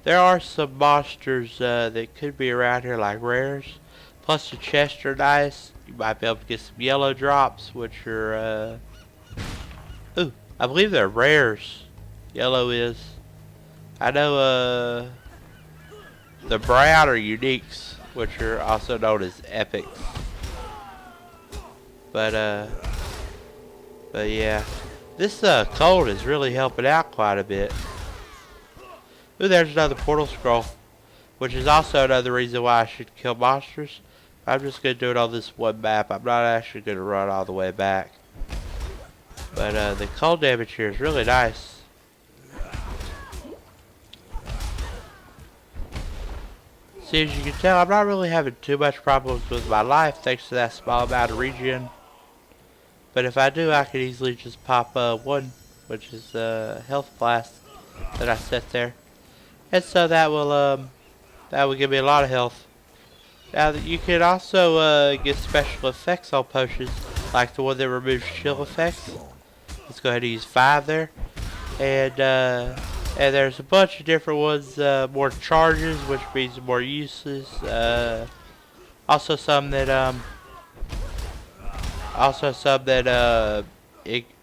There are some monsters that could be around here, like rares. Plus the chests are nice. You might be able to get some yellow drops, which are ooh, I believe they're rares. Yellow is. I know the brown are uniques, which are also known as epics. But yeah, this cold is really helping out quite a bit. Ooh, there's another portal scroll, which is also another reason why I should kill monsters. I'm just gonna do it on this one map. I'm not actually gonna run all the way back. But the cold damage here is really nice. See, as you can tell, I'm not really having too much problems with my life thanks to that small amount of regen. But if I do, I could easily just pop one, which is health blast that I set there, and so that will give me a lot of health. Now you can also get special effects on potions, like the one that removes chill effects. Let's go ahead and use 5 there, and there's a bunch of different ones, more charges, which means more uses. Also some that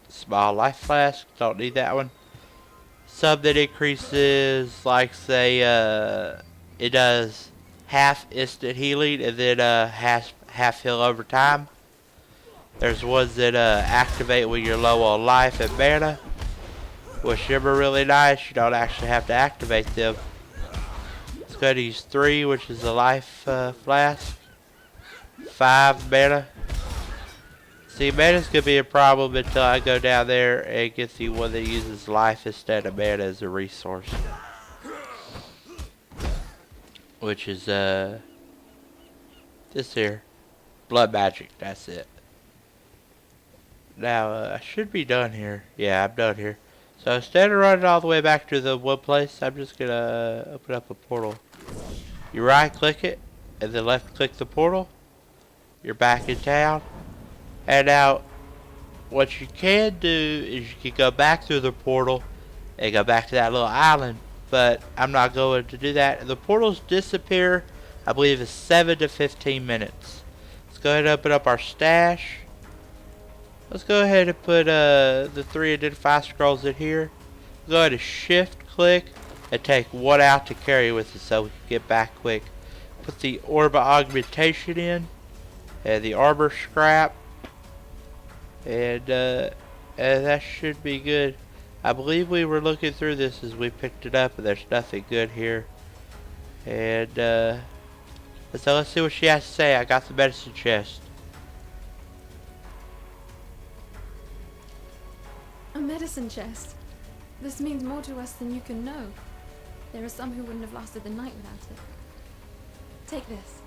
small life flask, don't need that one. Some that increases, like say it does half instant healing and then half heal over time. There's ones that activate when you're low on life and mana, which are really nice. You don't actually have to activate them. Let's go ahead and use 3, which is a life flask. 5 mana. See, mana's gonna be a problem until I go down there and get the one that uses life instead of mana as a resource. Which is this here. Blood magic, that's it. Now, I should be done here. Yeah, I'm done here. So instead of running all the way back to the one place, I'm just gonna open up a portal. You right click it, and then left click the portal. You're back in town. And now, what you can do is you can go back through the portal and go back to that little island. But I'm not going to do that. The portals disappear, I believe it's 7 to 15 minutes. Let's go ahead and open up our stash. Let's go ahead and put the 3 identify scrolls in here. Go ahead and shift click and take 1 out to carry with us so we can get back quick. Put the orb of augmentation in and the armor scrap, and that should be good. I believe we were looking through this as we picked it up and there's nothing good here. And so let's see what she has to say. I got the medicine chest. A medicine chest. This means more to us than you can know. There are some who wouldn't have lasted the night without it. Take this,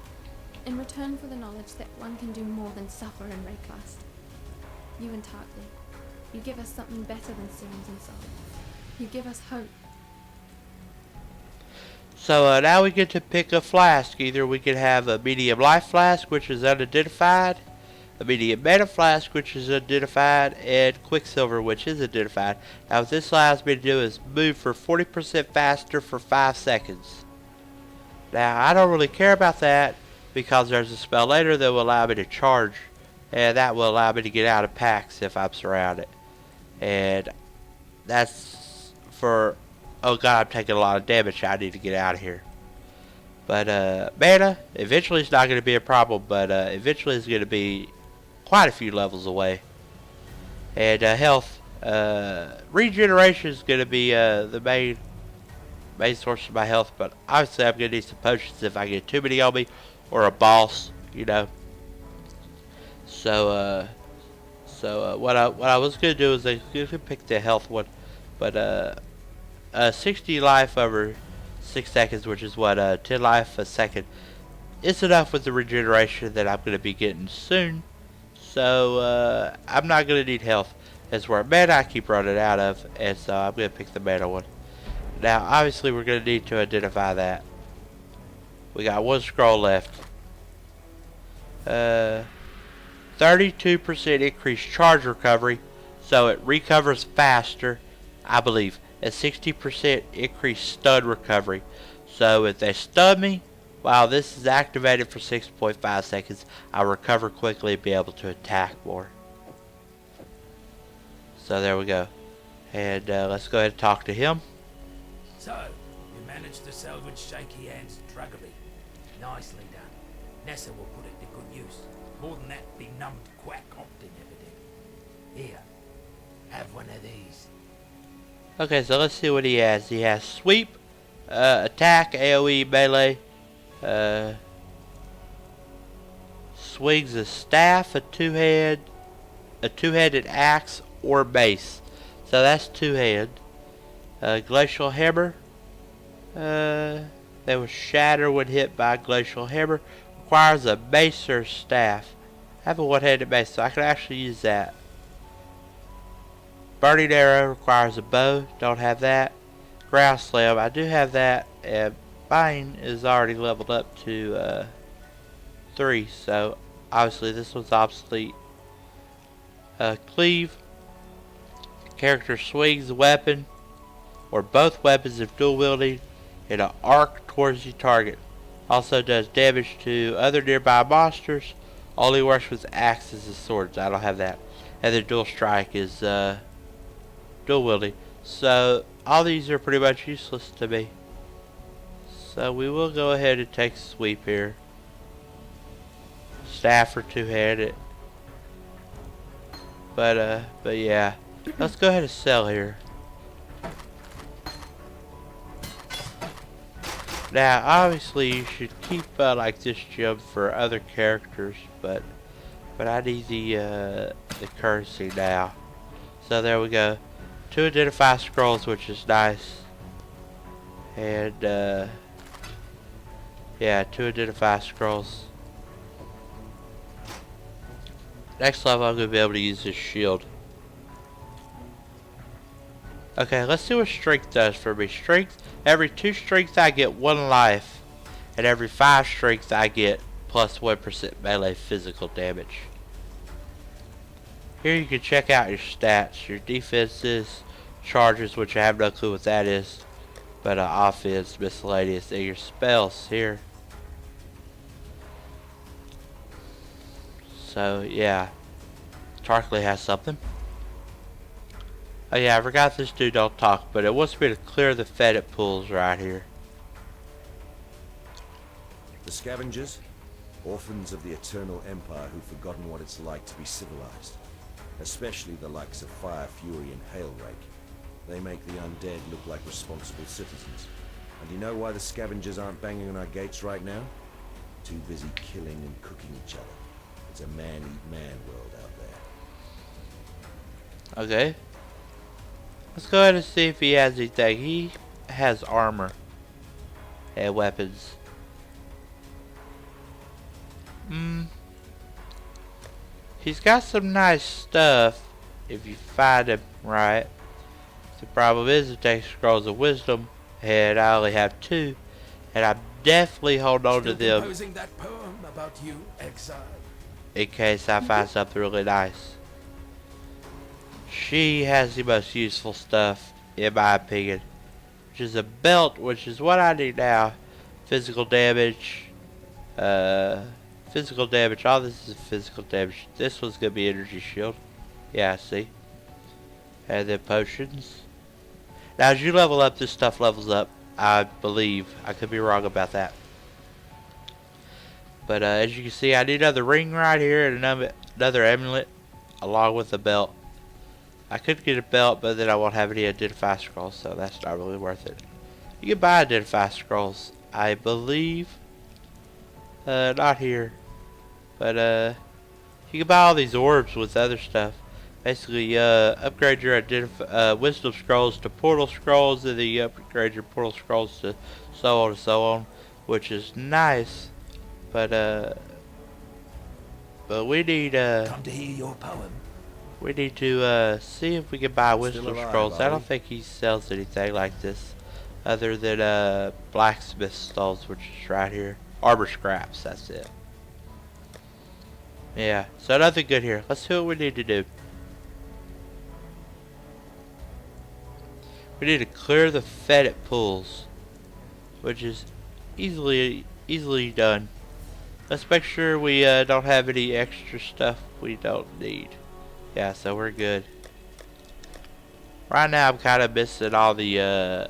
in return for the knowledge that one can do more than suffer in Raycast. You and Tartley, you give us something better than serums and salt. You give us hope. So now we get to pick a flask. Either we can have a medium life flask, which is unidentified, a medium mana flask, which is identified, and quicksilver, which is identified. Now what this allows me to do is move for 40% faster for 5 seconds. Now I don't really care about that because there's a spell later that will allow me to charge, and that will allow me to get out of packs if I'm surrounded. And that's for, oh god, I'm taking a lot of damage, I need to get out of here. But mana, eventually it's not going to be a problem, but eventually it's going to be quite a few levels away. And health, regeneration is going to be the main source of my health, but obviously I'm going to need some potions if I get too many on me, or a boss, you know. So what I was going to do is I was going to pick the health one, but 60 life over 6 seconds, which is what, 10 life a second, it's enough with the regeneration that I'm going to be getting soon. So I'm not going to need health. That's where mana I keep running out of, and so I'm going to pick the mana one. Now obviously we're going to need to identify that. We got 1 scroll left. 32% increased charge recovery, so it recovers faster, I believe. And 60% increased stun recovery. So if they stun me while this is activated for 6.5 seconds, I'll recover quickly and be able to attack more. So there we go. And let's go ahead and talk to him. So, you managed to salvage Shaky Hand's druggery. Nicely done. Nessa will put it to good use. More than that benumbed quack Optin ever did. Here, have one of these. Okay, so let's see what he has. He has sweep, attack, AoE, melee, swings a staff, a two-handed axe, or mace. So that's two-hand. Glacial hammer. They will shatter when hit by a glacial hammer. Requires a mace or staff. I have a one-handed mace, so I can actually use that. Burning arrow requires a bow. Don't have that. Ground slam, I do have that, and mine is already leveled up to 3, so obviously this one's obsolete. Cleave. Character swings a weapon or both weapons if dual wielding in an arc towards the target. Also does damage to other nearby monsters. Only works with axes and swords. I don't have that. And the dual strike is dual wielding. So all these are pretty much useless to me. So we will go ahead and take a sweep here. Staff or two-handed. But yeah. Let's go ahead and sell here. Now, obviously, you should keep like this gem for other characters, but I need the currency now. So there we go. 2 identify scrolls, which is nice, and yeah, 2 identify scrolls. Next level, I'm gonna be able to use this shield. Okay, let's see what strength does for me. Strength, every 2 strength I get 1 life, and every 5 strength I get plus 1% melee physical damage. Here you can check out your stats, your defenses, charges, which I have no clue what that is, but offense, miscellaneous, and your spells here. So yeah, Tarkley has something. Oh yeah, I forgot this dude don't talk, but it wants me to clear the fetid pools right here. The scavengers, orphans of the Eternal Empire who've forgotten what it's like to be civilized. Especially the likes of Fire Fury and Hailrake. They make the undead look like responsible citizens. And you know why the scavengers aren't banging on our gates right now? Too busy killing and cooking each other. It's a man-eat-man world out there. Okay. Let's go ahead and see if he has anything. He has armor and weapons. He's got some nice stuff if you find him right. The problem is it takes scrolls of wisdom, and I only have 2, and I'm definitely holding on to them Composing that poem about you, exile. in case I find something really nice. She has the most useful stuff, in my opinion, which is a belt, which is what I need now. Physical damage, physical damage. All this is physical damage. This one's gonna be energy shield. Yeah, I see. And then potions. Now, as you level up, this stuff levels up. I believe. I could be wrong about that. But as you can see, I need another ring right here and another amulet, along with a belt. I could get a belt, but then I won't have any identify scrolls, so that's not really worth it. You can buy identify scrolls, I believe. Not here. But you can buy all these orbs with other stuff. Basically, upgrade your wisdom scrolls to portal scrolls, and then you upgrade your portal scrolls to so on and so on, which is nice. But we need Come to hear your poem. we need to see if we can buy wisdom alive, scrolls. I are don't we? think he sells anything like this, other than blacksmith stalls, which is right here. Armor scraps, that's it. Yeah, so nothing good here. Let's see what we need to do. We need to clear the fetid pools, which is easily done. Let's make sure we don't have any extra stuff we don't need. Yeah, so we're good. Right now I'm kind of missing all the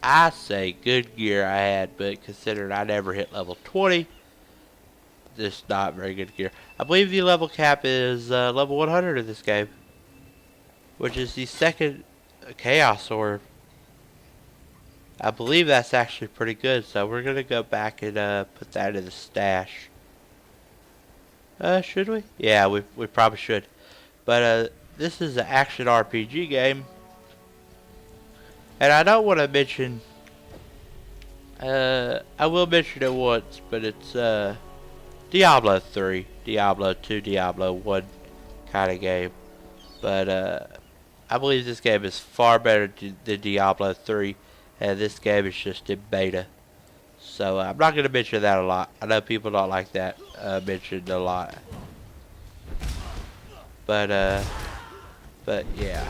I say good gear I had, but considering I never hit level 20, this is not very good gear. I believe the level cap is level 100 in this game, which is the second chaos orb. I believe that's actually pretty good, so we're gonna go back and put that in the stash. Should we? Yeah, we probably should. But this is an action RPG game, and I don't want to mention. I will mention it once, but it's Diablo 3, Diablo 2, Diablo 1 kind of game. But I believe this game is far better than Diablo 3, and this game is just in beta. So I'm not going to mention that a lot. I know people don't like that mentioned a lot. But yeah.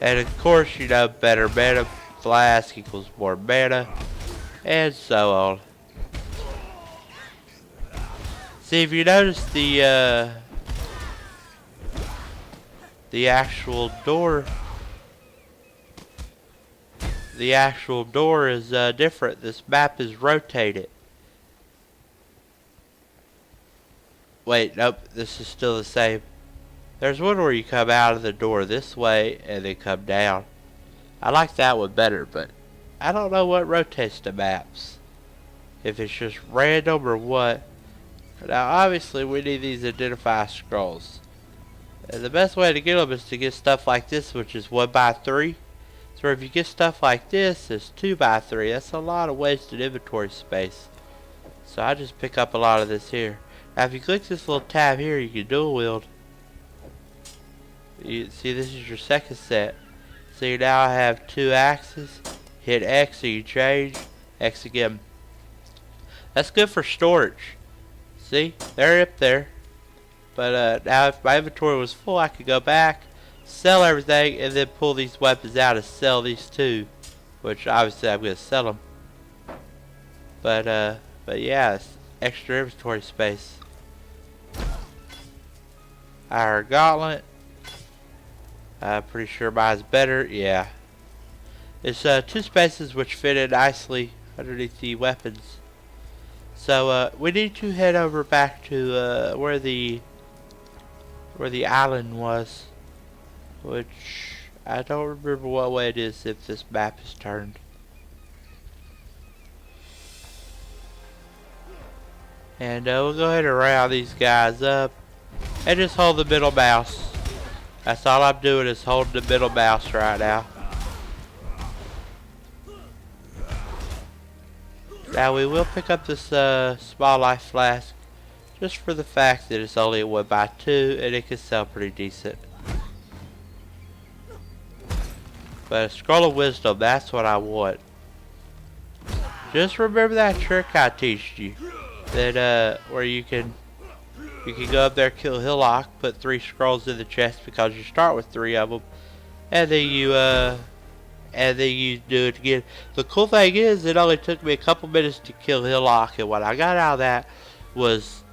And of course, you know, better mana flask equals more mana, and so on. See, if you notice the actual door is different. This map is rotated. Wait, nope, this is still the same. There's one where you come out of the door this way and then come down. I like that one better, but I don't know what rotates the maps. If it's just random or what. Now obviously we need these identify scrolls. And the best way to get them is to get stuff like this, which is 1x3. So if you get stuff like this, it's 2x3. That's a lot of wasted inventory space. So I just pick up a lot of this here. Now if you click this little tab here, you can dual wield. You see, this is your second set. So you now have 2 axes. Hit X so you change. X again. That's good for storage. See, they're up there. But now if my inventory was full, I could go back, sell everything, and then pull these weapons out and sell these too. Which obviously I'm going to sell them. But yeah, it's extra inventory space. Our gauntlet. I'm pretty sure mine's better. Yeah. It's 2 spaces which fit in nicely underneath the weapons. So we need to head over back to where the island was, which I don't remember what way it is if this map is turned. And we'll go ahead and round these guys up and just hold the middle mouse. That's all I'm doing is holding the middle mouse right now. Now we will pick up this small life flask just for the fact that it's only a 1x2 and it can sell pretty decent. But a scroll of wisdom, that's what I want. Just remember that trick I teach you. That where you can go up there, kill Hillock, put 3 scrolls in the chest because you start with 3 of them, and then you do it again. The cool thing is, it only took me a couple minutes to kill Hillock, and what I got out of that was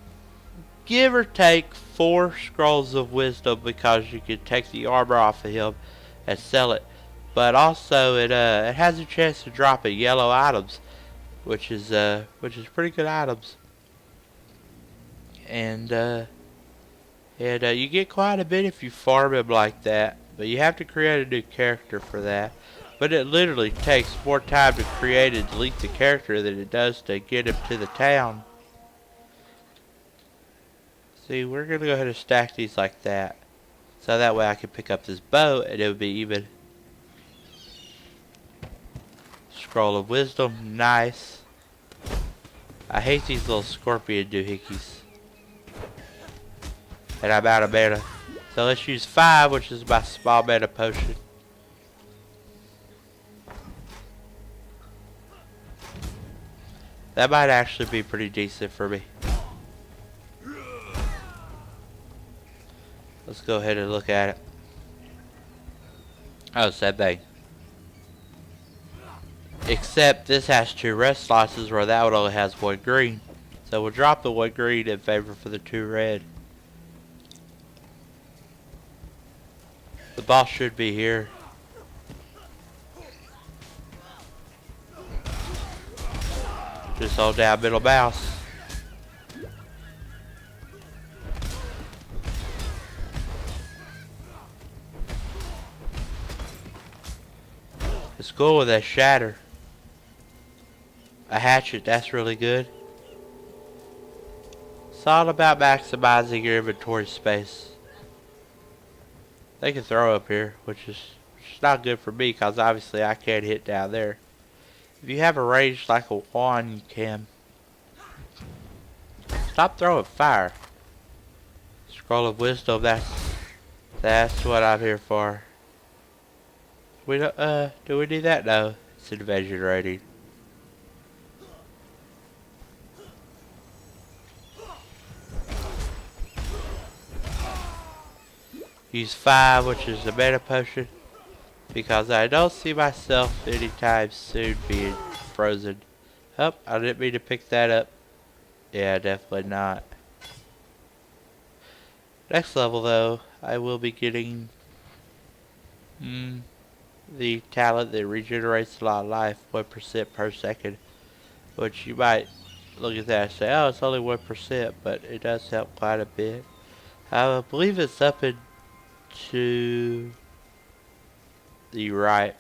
give or take 4 scrolls of wisdom because you can take the armor off of him and sell it. But also it has a chance to drop in yellow items, which is pretty good items. And you get quite a bit if you farm him like that, but you have to create a new character for that. But it literally takes more time to create and delete the character than it does to get him to the town. See, we're gonna go ahead and stack these like that, so that way I can pick up this bow and it would be even. Scroll of wisdom, nice. I hate these little scorpion doohickeys. And I'm out of mana. So let's use 5, which is my small mana potion. That might actually be pretty decent for me. Let's go ahead and look at it. Oh, same thing. Except this has 2 red slots where that one only has 1 green. So we'll drop the 1 green in favor for the 2 red. The boss should be here. Just hold down middle mouse. It's cool with that shatter. A hatchet, that's really good. It's all about maximizing your inventory space. They can throw up here, which is not good for me because obviously I can't hit down there. If you have a range like a wand, you can. Stop throwing fire. Scroll of wisdom, that's what I'm here for. We don't, do we need that? No, it's invasion rating. Use 5, which is the mana potion, because I don't see myself anytime soon being frozen. Oh, I didn't mean to pick that up. Yeah, definitely not. Next level though, I will be getting the talent that regenerates a lot of life, 1% per second. Which you might look at that and say, oh, it's only 1%, but it does help quite a bit. I believe it's up in to the right.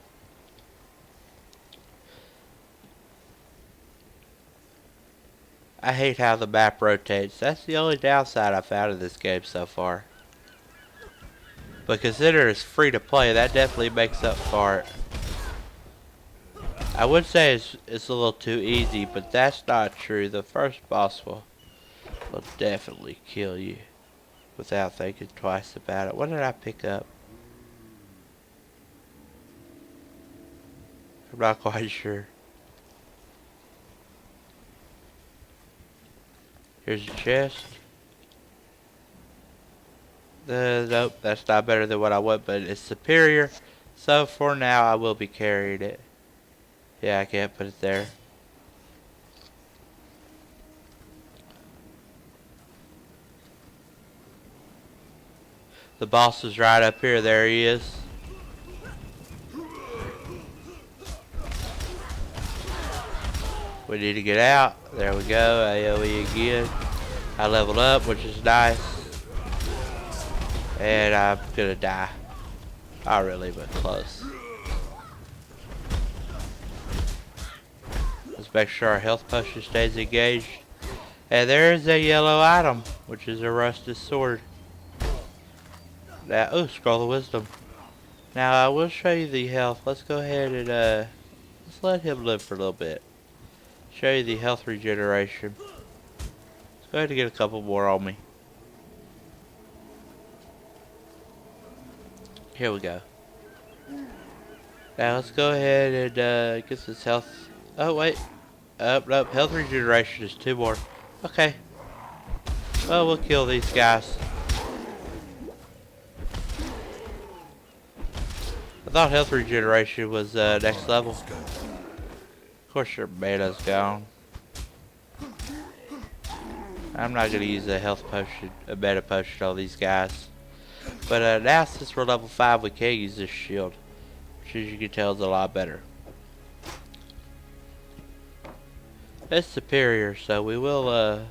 I hate how the map rotates. That's the only downside I've found in this game so far. But consider it's free to play, that definitely makes up for it. I would say it's a little too easy, but that's not true. The first boss will definitely kill you without thinking twice about it. What did I pick up? I'm not quite sure. Here's a chest. Nope, that's not better than what I want, but it's superior. So for now, I will be carrying it. Yeah, I can't put it there. The boss is right up here. There he is. We need to get out. There we go. AoE again. I leveled up, which is nice. And I'm gonna die. Not really, but close. Let's make sure our health potion stays engaged. And there's a yellow item, which is a rusted sword. Now, oh, scroll of wisdom. Now I will show you the health. Let's go ahead and let's let him live for a little bit. Show you the health regeneration. Let's go ahead and get a couple more on me. Here we go. Now let's go ahead and get this health. Oh wait. Nope. Health regeneration is 2 more. Okay. Well, we'll kill these guys. I thought health regeneration was next level. Of course your mana's gone. I'm not gonna use a health potion, a meta potion on these guys. But now since we're level 5, we can use this shield, which as you can tell is a lot better. It's superior, so we will oh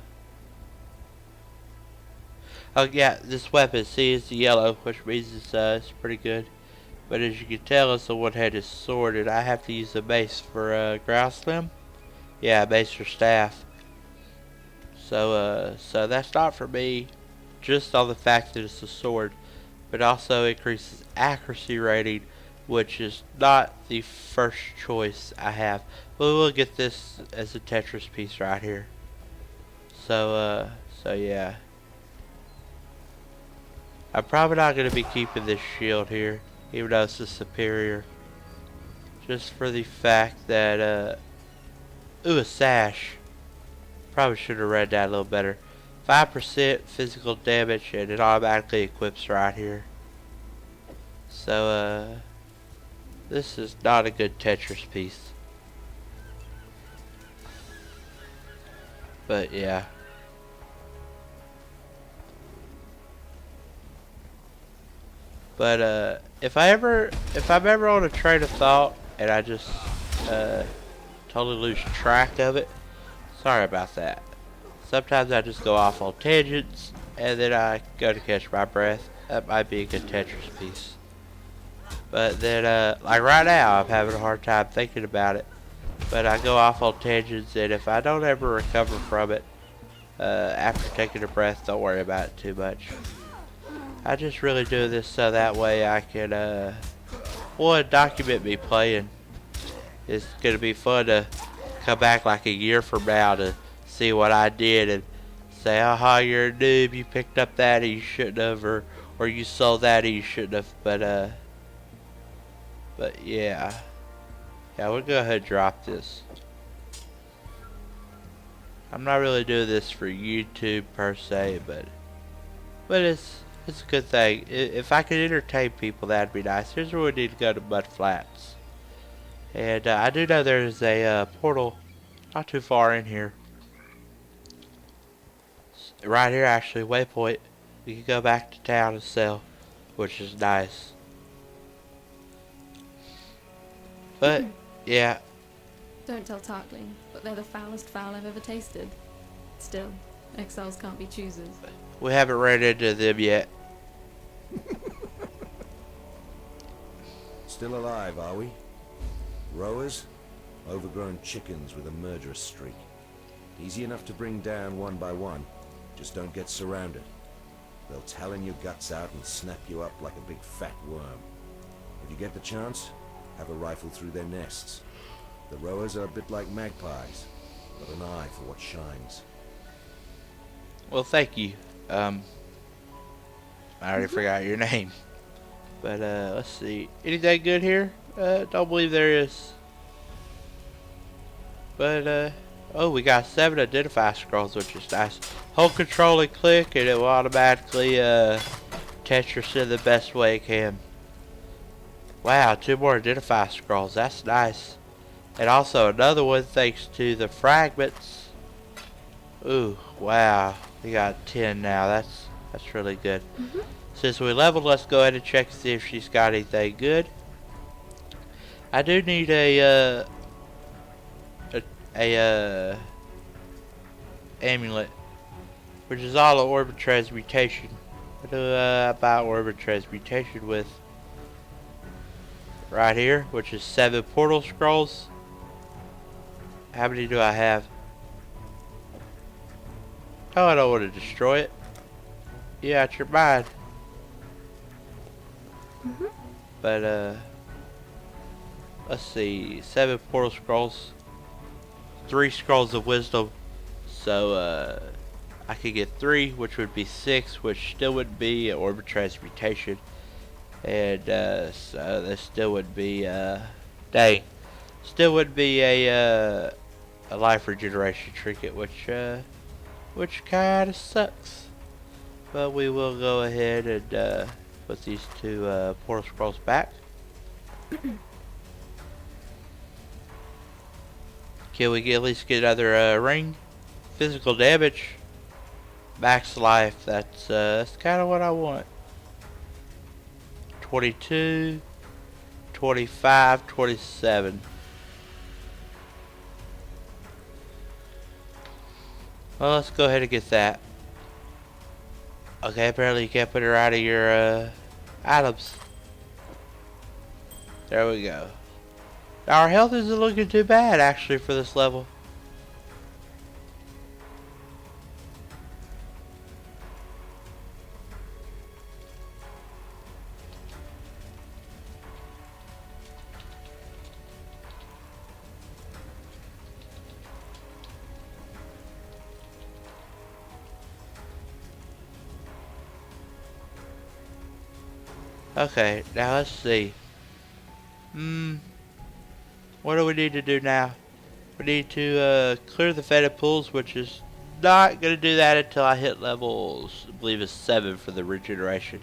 yeah, this weapon, see, it's yellow, which means it's pretty good. But as you can tell, it's a one-handed sword, and I have to use the mace for ground slim. Yeah, mace or staff. So that's not for me, just on the fact that it's a sword, but also increases accuracy rating, which is not the first choice I have. But we'll get this as a Tetris piece right here. So yeah. I'm probably not going to be keeping this shield here, even though it's a superior. Just for the fact that, ooh, a sash. Probably should have read that a little better. 5% physical damage, and it automatically equips right here. So, this is not a good Tetris piece. But, yeah. But, if I'm ever on a train of thought, and I just, totally lose track of it, sorry about that. Sometimes I just go off on tangents, and then I go to catch my breath. That might be a good Tetris piece. But then, like right now, I'm having a hard time thinking about it. But I go off on tangents, and if I don't ever recover from it, after taking a breath, don't worry about it too much. I just really do this so that way I can, one, document me playing. It's gonna be fun to come back like a year from now to see what I did and say, aha, you're a noob, you picked up that and you shouldn't have, or you sold that and you shouldn't have. But yeah, we'll go ahead and drop this. I'm not really doing this for YouTube per se, but it's a good thing. If I could entertain people, that'd be nice. Here's where we need to go, to Mud Flats. And I do know there's a portal not too far in here. Right here, actually, waypoint. You can go back to town and sell, which is nice. But, yeah. Don't tell Tarkling, but they're the foulest fowl I've ever tasted. Still, exiles can't be choosers. We haven't ran into them yet. Still alive, are we? Rowers? Overgrown chickens with a murderous streak. Easy enough to bring down one by one. Just don't get surrounded. They'll talon your guts out and snap you up like a big fat worm. If you get the chance, have a rifle through their nests. The rowers are a bit like magpies. Got an eye for what shines. Well, thank you. I already forgot your name. But, let's see. Anything good here? Don't believe there is. But, oh, we got 7 identify scrolls, which is nice. Hold control and click, and it will automatically, Tetris in the best way it can. Wow, 2 more identify scrolls. That's nice. And also another one thanks to the fragments. Ooh, wow. We got 10 now. That's really good. Since we leveled, let's go ahead and check to see if she's got anything good. I do need a amulet, which is all an orb of transmutation. What do I buy orb of transmutation with? Right here, which is 7 portal scrolls. How many do I have? Oh, I don't want to destroy it. Yeah, it's your mind. But, let's see. 7 portal scrolls. 3 scrolls of wisdom. So, I could get 3, which would be 6, which still would be an orb of transmutation. And, so this still would be, dang. Still would be a life regeneration trinket, which kinda sucks. But we will go ahead and, put these 2, portal scrolls back. Can we at least get another, ring? Physical damage. Max life, that's kinda what I want. 22, 25, 27. Well, let's go ahead and get that. Okay, apparently you can't put her out of your items. There we go. Now our health isn't looking too bad actually for this level. Okay, now let's see. What do we need to do now? We need to clear the fetid pools, which is not going to do that until I hit levels, I believe it's 7 for the regeneration.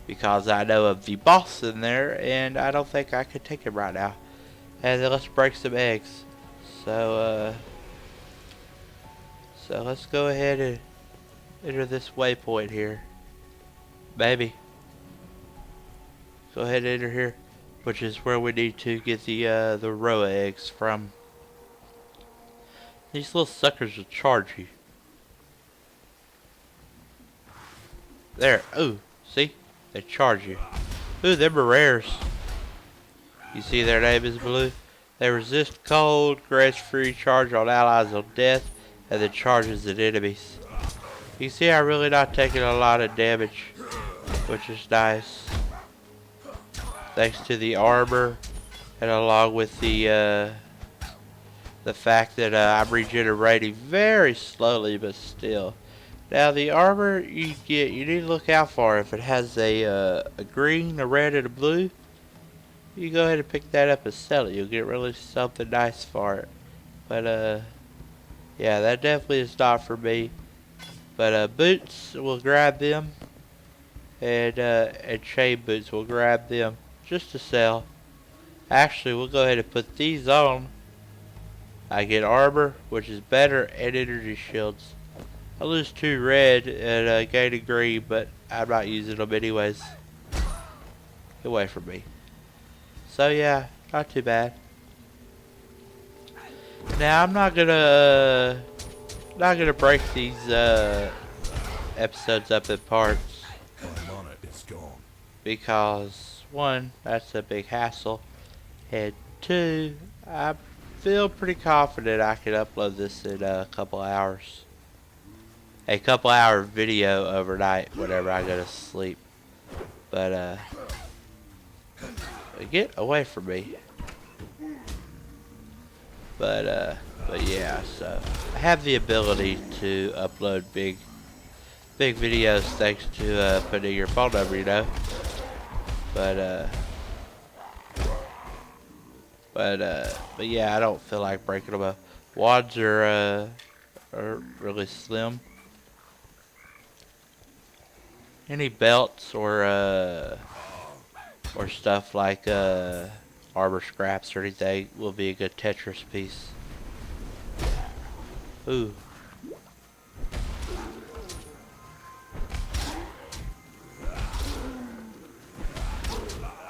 Because I know of the boss in there, and I don't think I could take him right now. And then let's break some eggs. So let's go ahead and enter this waypoint here. Maybe. Go ahead and enter here, which is where we need to get the row eggs from. These little suckers will charge you. There. Ooh, see? They charge you. Ooh, them are rares. You see their name is blue? They resist cold, grants free charge on allies on death, and then charges at enemies. You see I'm really not taking a lot of damage, which is nice. Thanks to the armor, and along with the fact that I'm regenerating very slowly, but still. Now the armor you get, you need to look out for. If it has a green, a red, and a blue, you go ahead and pick that up and sell it. You'll get really something nice for it. But yeah, that definitely is not for me. But boots, we'll grab them, and chain boots, we'll grab them. Just to sell. Actually, we'll go ahead and put these on. I get armor, which is better, and energy shields. I lose 2 red and gain a green, but I'm not using them anyways. Get away from me. So yeah, not too bad. Now I'm not gonna break these episodes up in parts. I'm on it. It's gone. Because one, that's a big hassle. And two, I feel pretty confident I can upload this in a couple hours. A couple hour video overnight whenever I go to sleep. But get away from me. But yeah, so I have the ability to upload big videos thanks to putting your phone number, you know. But yeah, I don't feel like breaking them up. Wads are really slim. Any belts or stuff like armor scraps or anything will be a good Tetris piece. Ooh.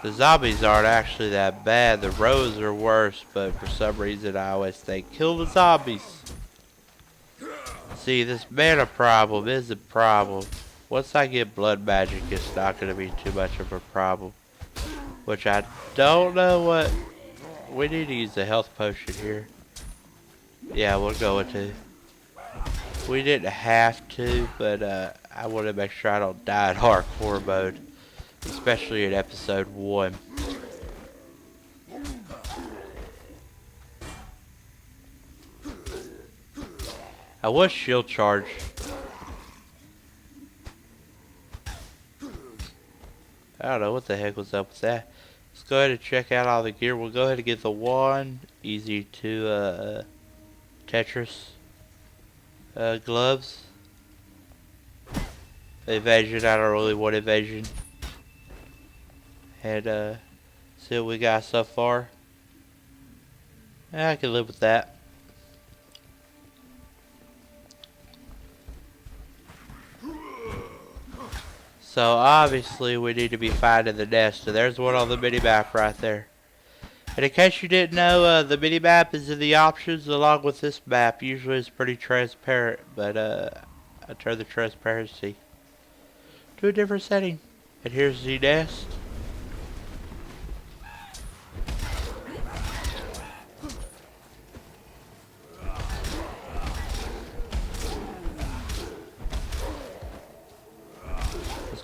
The zombies aren't actually that bad. The rows are worse, but for some reason I always think, kill the zombies. See, this mana problem is a problem. Once I get blood magic, it's not going to be too much of a problem. Which I don't know what... We need to use a health potion here. Yeah, we'll go with it. We didn't have to, but I want to make sure I don't die in hardcore mode. Especially in episode 1. I was shield charge. I don't know what the heck was up with that. Let's go ahead and check out all the gear. We'll go ahead and get the wand. Easy to Tetris. Gloves. Evasion. I don't really want evasion. And see what we got so far. I can live with that. So obviously we need to be finding the nest. So there's one on the mini map right there. And in case you didn't know, the mini map is in the options along with this map. Usually it's pretty transparent, but I turned the transparency to a different setting. And here's the nest.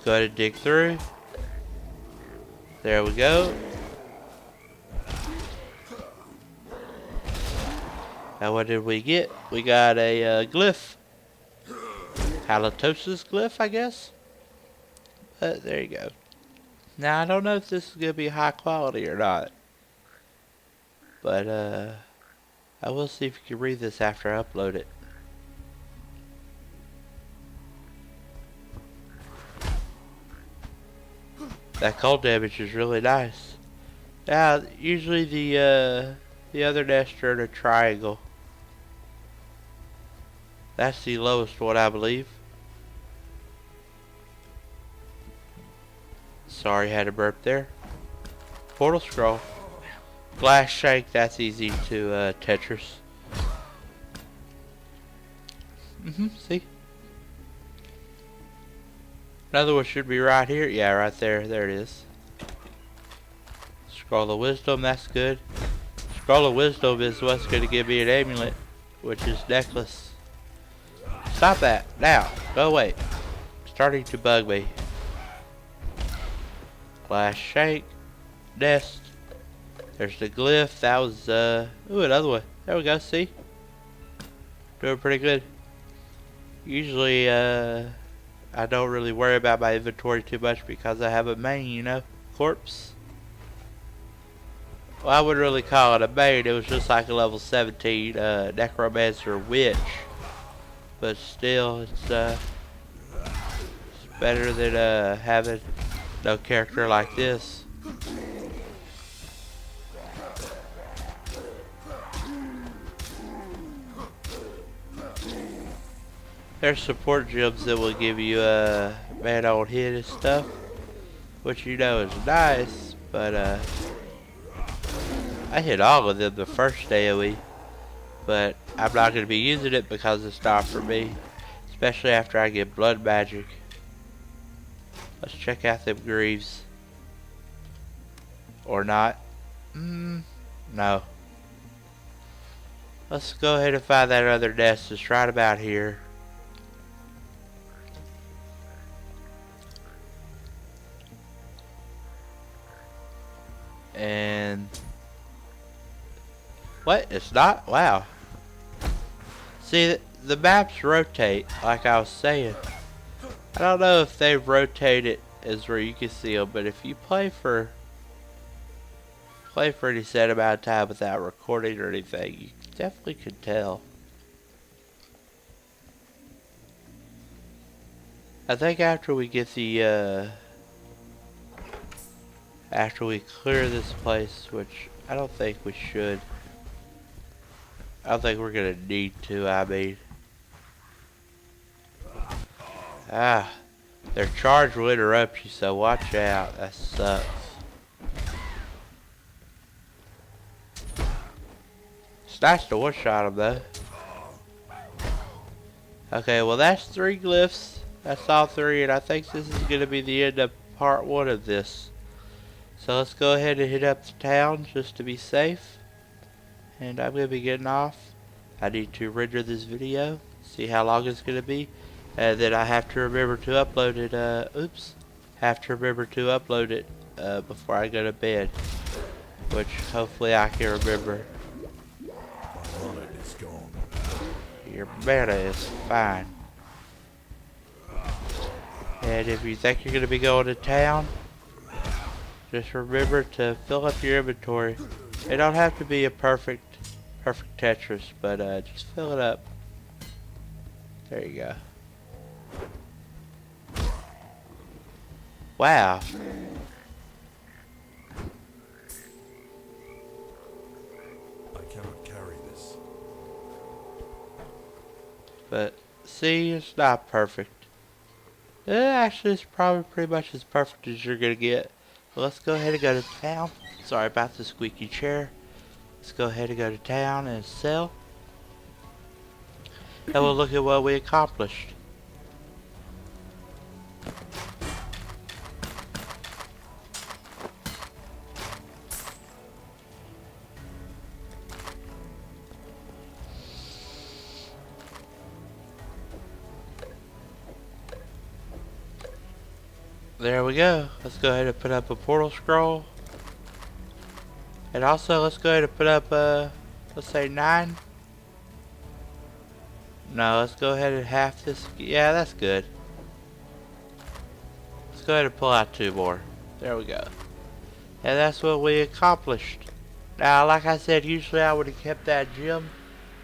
Go ahead and dig through. There we go. Now what did we get? We got a glyph. Halitosis glyph, I guess. But there you go. Now I don't know if this is going to be high quality or not. But I will see if you can read this after I upload it. That cold damage is really nice. Now, usually the other nests are in a triangle. That's the lowest one, I believe. Sorry, had a burp there. Portal scroll. Glass shank, that's easy to Tetris. See? Another one should be right here. Yeah, right there. There it is. Scroll of Wisdom, that's good. Scroll of Wisdom is what's going to give me an amulet, which is necklace. Stop that. Now. Go away. Starting to bug me. Glass shank. Nest. There's the glyph. That was, ooh, another one. There we go. See? Doing pretty good. Usually, I don't really worry about my inventory too much because I have a main, you know, corpse. Well, I wouldn't really call it a main. It was just like a level 17 necromancer witch. But still, it's better than having no character like this. There's support gems that will give you a man on hit and stuff, which you know is nice, but I hit all of them the first AoE, but I'm not going to be using it because it's not for me, especially after I get blood magic. Let's check out them greaves. Or not. No. Let's go ahead and find that other nest. It's right about here. And what? It's not? Wow. See, the maps rotate, like I was saying. I don't know if they rotate it as where you can see them, but if you play for any set amount of time without recording or anything, you definitely can tell. I think after we get the after we clear this place, which I don't think we should. I don't think we're gonna need to, I mean. Their charge will interrupt you, so watch out. That sucks. It's nice to one-shot them, though. Okay, well that's 3 glyphs. That's all 3, and I think this is gonna be the end of part 1 of this. So let's go ahead and hit up the town just to be safe. And I'm going to be getting off. I need to render this video, see how long it's going to be. And then I have to remember to upload it, have to remember to upload it before I go to bed. Which hopefully I can remember. My mana is gone. Your mana is fine. And if you think you're going to be going to town, just remember to fill up your inventory. It don't have to be a perfect Tetris, but just fill it up. There you go. Wow. I cannot carry this. But see, it's not perfect. Actually, it's probably pretty much as perfect as you're gonna get. Well, let's go ahead and go to town. Sorry about the squeaky chair. Let's go ahead and go to town and sell. And we'll look at what we accomplished. There we go. Let's go ahead and put up a portal scroll. And also, let's go ahead and put up, let's say 9. No, let's go ahead and half this. Yeah, that's good. Let's go ahead and pull out 2 more. There we go. And that's what we accomplished. Now, like I said, usually I would have kept that gem,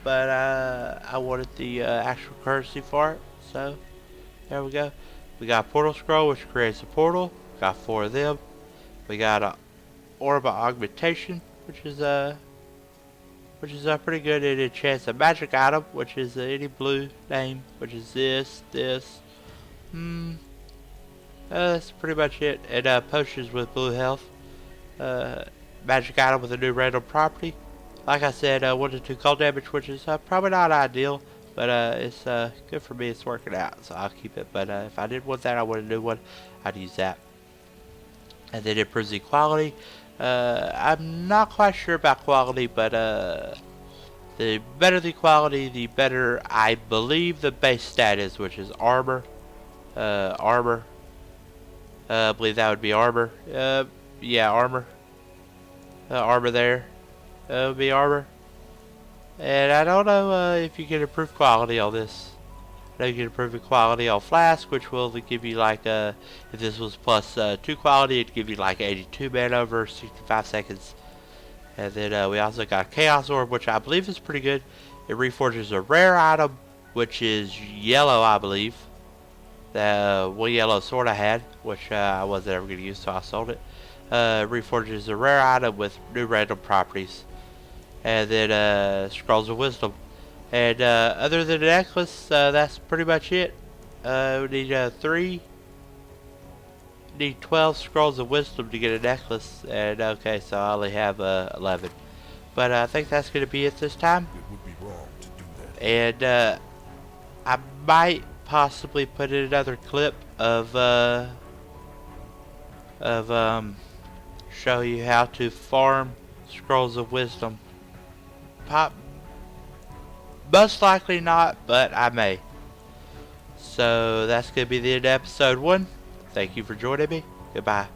but I wanted the actual currency for it. So, there we go. We got a portal scroll, which creates a portal. Got 4 of them. We got a orb of augmentation, which is pretty good. It enchants a magic item, which is any blue name, which is this. That's pretty much it. And potions with blue health. Magic item with a new random property. Like I said, 1 to 2 cold damage, which is probably not ideal, but it's good for me. It's working out, so I'll keep it. But if I didn't want that, I want a new one. I'd use that. And then it improves equality. I'm not quite sure about quality, but the better the quality, the better I believe the base stat is, which is armor. I believe that would be armor. Yeah, armor. Armor there. That would be armor. And I don't know if you can improve quality on this. I know you can improve the quality on flask, which will give you like, if this was plus 2 quality, it'd give you like 82 mana over 65 seconds. And then we also got Chaos Orb, which I believe is pretty good. It reforges a rare item, which is yellow, I believe. The one yellow sword I had, which I wasn't ever going to use, so I sold it. Reforges a rare item with new random properties. And then Scrolls of Wisdom. And other than the necklace, that's pretty much it. We need 12 Scrolls of Wisdom to get a necklace. And okay, so I only have 11. But I think that's going to be it this time. It would be wrong to do that. And I might possibly put in another clip of show you how to farm scrolls of wisdom. Most likely not, but I may. So that's going to be the end of episode 1. Thank you for joining me. Goodbye.